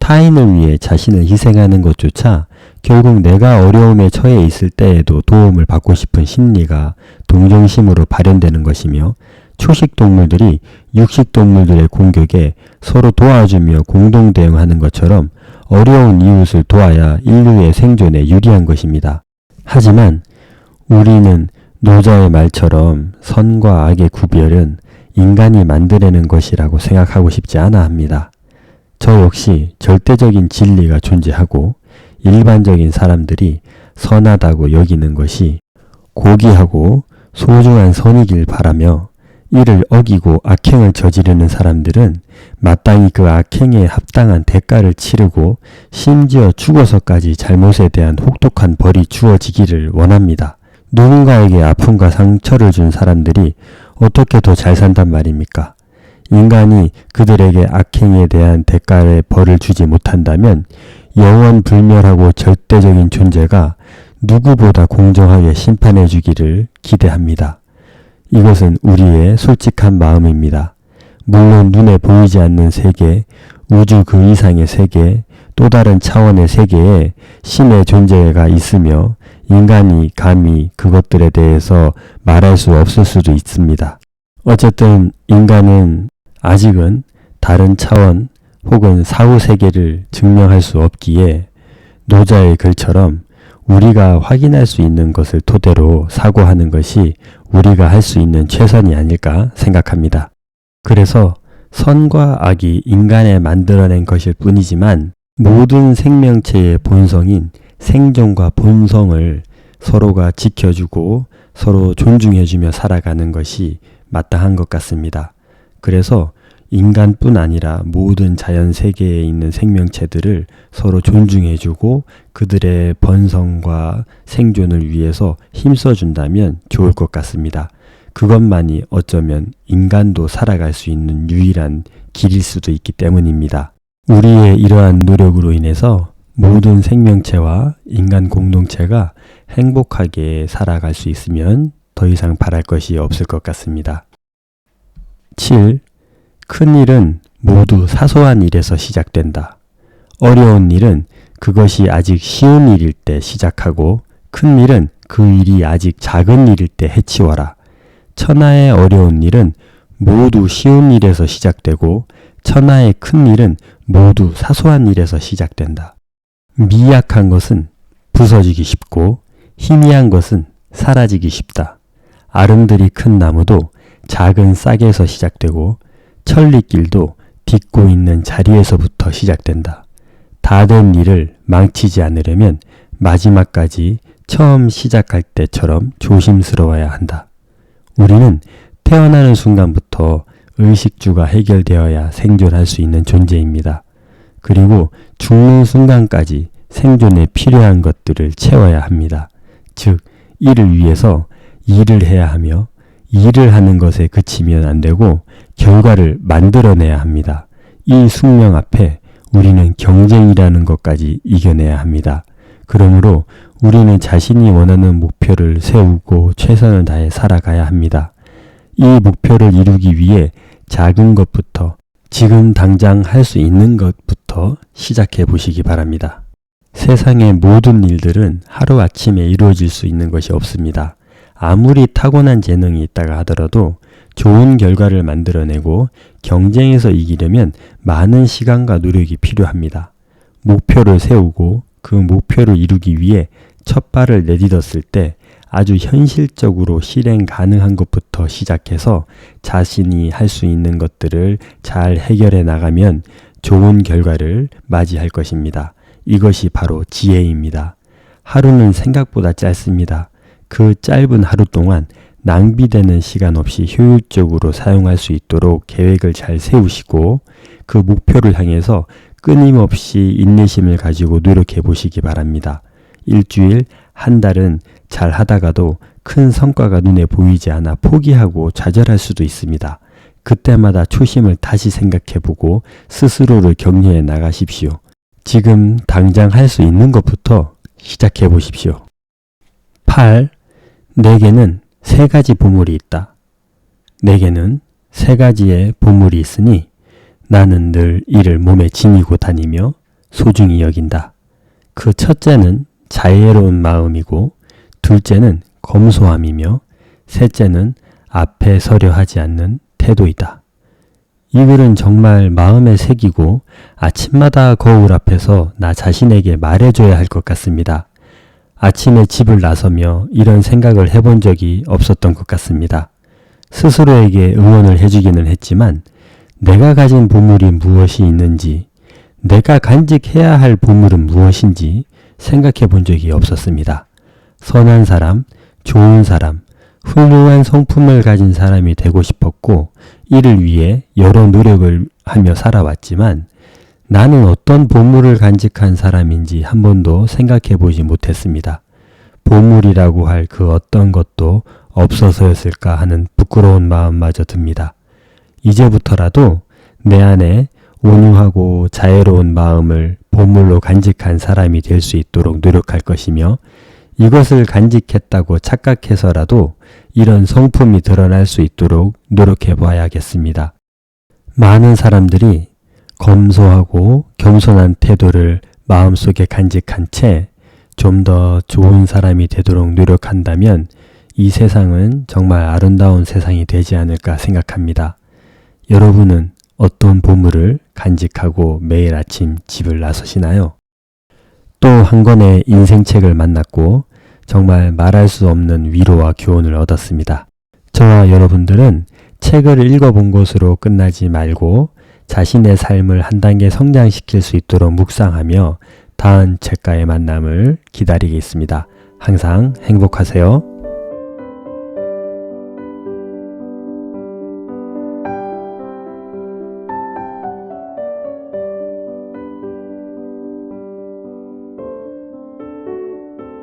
타인을 위해 자신을 희생하는 것조차 결국 내가 어려움에 처해 있을 때에도 도움을 받고 싶은 심리가 동정심으로 발현되는 것이며 초식동물들이 육식동물들의 공격에 서로 도와주며 공동 대응하는 것처럼 어려운 이웃을 도와야 인류의 생존에 유리한 것입니다. 하지만 우리는 노자의 말처럼 선과 악의 구별은 인간이 만들어낸 것이라고 생각하고 싶지 않아 합니다. 저 역시 절대적인 진리가 존재하고 일반적인 사람들이 선하다고 여기는 것이 고귀하고 소중한 선이길 바라며 이를 어기고 악행을 저지르는 사람들은 마땅히 그 악행에 합당한 대가를 치르고 심지어 죽어서까지 잘못에 대한 혹독한 벌이 주어지기를 원합니다. 누군가에게 아픔과 상처를 준 사람들이 어떻게 더 잘 산단 말입니까? 인간이 그들에게 악행에 대한 대가의 벌을 주지 못한다면 영원 불멸하고 절대적인 존재가 누구보다 공정하게 심판해 주기를 기대합니다. 이것은 우리의 솔직한 마음입니다. 물론 눈에 보이지 않는 세계, 우주 그 이상의 세계, 또 다른 차원의 세계에 신의 존재가 있으며 인간이 감히 그것들에 대해서 말할 수 없을 수도 있습니다. 어쨌든 인간은 아직은 다른 차원 혹은 사후 세계를 증명할 수 없기에 노자의 글처럼 우리가 확인할 수 있는 것을 토대로 사고하는 것이 우리가 할 수 있는 최선이 아닐까 생각합니다. 그래서 선과 악이 인간에 만들어낸 것일 뿐이지만 모든 생명체의 본성인 생존과 본성을 서로가 지켜주고 서로 존중해주며 살아가는 것이 마땅한 것 같습니다. 그래서 인간뿐 아니라 모든 자연 세계에 있는 생명체들을 서로 존중해주고 그들의 번성과 생존을 위해서 힘써준다면 좋을 것 같습니다. 그것만이 어쩌면 인간도 살아갈 수 있는 유일한 길일 수도 있기 때문입니다. 우리의 이러한 노력으로 인해서 모든 생명체와 인간 공동체가 행복하게 살아갈 수 있으면 더 이상 바랄 것이 없을 것 같습니다. 7. 큰 일은 모두 사소한 일에서 시작된다. 어려운 일은 그것이 아직 쉬운 일일 때 시작하고 큰 일은 그 일이 아직 작은 일일 때 해치워라. 천하의 어려운 일은 모두 쉬운 일에서 시작되고 천하의 큰 일은 모두 사소한 일에서 시작된다. 미약한 것은 부서지기 쉽고 희미한 것은 사라지기 쉽다. 아름드리 큰 나무도 작은 싹에서 시작되고 천리길도 딛고 있는 자리에서부터 시작된다. 다 된 일을 망치지 않으려면 마지막까지 처음 시작할 때처럼 조심스러워야 한다. 우리는 태어나는 순간부터 의식주가 해결되어야 생존할 수 있는 존재입니다. 그리고 죽는 순간까지 생존에 필요한 것들을 채워야 합니다. 즉, 이를 위해서 일을 해야 하며 일을 하는 것에 그치면 안 되고 결과를 만들어내야 합니다. 이 숙명 앞에 우리는 경쟁이라는 것까지 이겨내야 합니다. 그러므로 우리는 자신이 원하는 목표를 세우고 최선을 다해 살아가야 합니다. 이 목표를 이루기 위해 작은 것부터 지금 당장 할 수 있는 것부터 시작해 보시기 바랍니다. 세상의 모든 일들은 하루아침에 이루어질 수 있는 것이 없습니다. 아무리 타고난 재능이 있다가 하더라도 좋은 결과를 만들어내고 경쟁에서 이기려면 많은 시간과 노력이 필요합니다. 목표를 세우고 그 목표를 이루기 위해 첫 발을 내딛었을 때 아주 현실적으로 실행 가능한 것부터 시작해서 자신이 할 수 있는 것들을 잘 해결해 나가면 좋은 결과를 맞이할 것입니다. 이것이 바로 지혜입니다. 하루는 생각보다 짧습니다. 그 짧은 하루 동안 낭비되는 시간 없이 효율적으로 사용할 수 있도록 계획을 잘 세우시고 그 목표를 향해서 끊임없이 인내심을 가지고 노력해 보시기 바랍니다. 일주일, 한 달은 잘 하다가도 큰 성과가 눈에 보이지 않아 포기하고 좌절할 수도 있습니다. 그때마다 초심을 다시 생각해 보고 스스로를 격려해 나가십시오. 지금 당장 할 수 있는 것부터 시작해 보십시오. 8. 내게는 3가지 보물이 있다. 내게는 3가지의 보물이 있으니 나는 늘 이를 몸에 지니고 다니며 소중히 여긴다. 그 첫째는 자애로운 마음이고, 둘째는 검소함이며, 셋째는 앞에 서려 하지 않는 태도이다. 이 글은 정말 마음에 새기고 아침마다 거울 앞에서 나 자신에게 말해줘야 할 것 같습니다. 아침에 집을 나서며 이런 생각을 해본 적이 없었던 것 같습니다. 스스로에게 응원을 해주기는 했지만 내가 가진 보물이 무엇이 있는지, 내가 간직해야 할 보물은 무엇인지 생각해 본 적이 없었습니다. 선한 사람, 좋은 사람, 훌륭한 성품을 가진 사람이 되고 싶었고 이를 위해 여러 노력을 하며 살아왔지만 나는 어떤 보물을 간직한 사람인지 한 번도 생각해 보지 못했습니다. 보물이라고 할 그 어떤 것도 없어서였을까 하는 부끄러운 마음마저 듭니다. 이제부터라도 내 안에 온유하고 자애로운 마음을 보물로 간직한 사람이 될 수 있도록 노력할 것이며 이것을 간직했다고 착각해서라도 이런 성품이 드러날 수 있도록 노력해 봐야겠습니다. 많은 사람들이 검소하고 겸손한 태도를 마음속에 간직한 채 좀 더 좋은 사람이 되도록 노력한다면 이 세상은 정말 아름다운 세상이 되지 않을까 생각합니다. 여러분은 어떤 보물을 간직하고 매일 아침 집을 나서시나요? 또 한 권의 인생책을 만났고 정말 말할 수 없는 위로와 교훈을 얻었습니다. 저와 여러분들은 책을 읽어본 것으로 끝나지 말고 자신의 삶을 한 단계 성장시킬 수 있도록 묵상하며 다음 책과의 만남을 기다리겠습니다. 항상 행복하세요.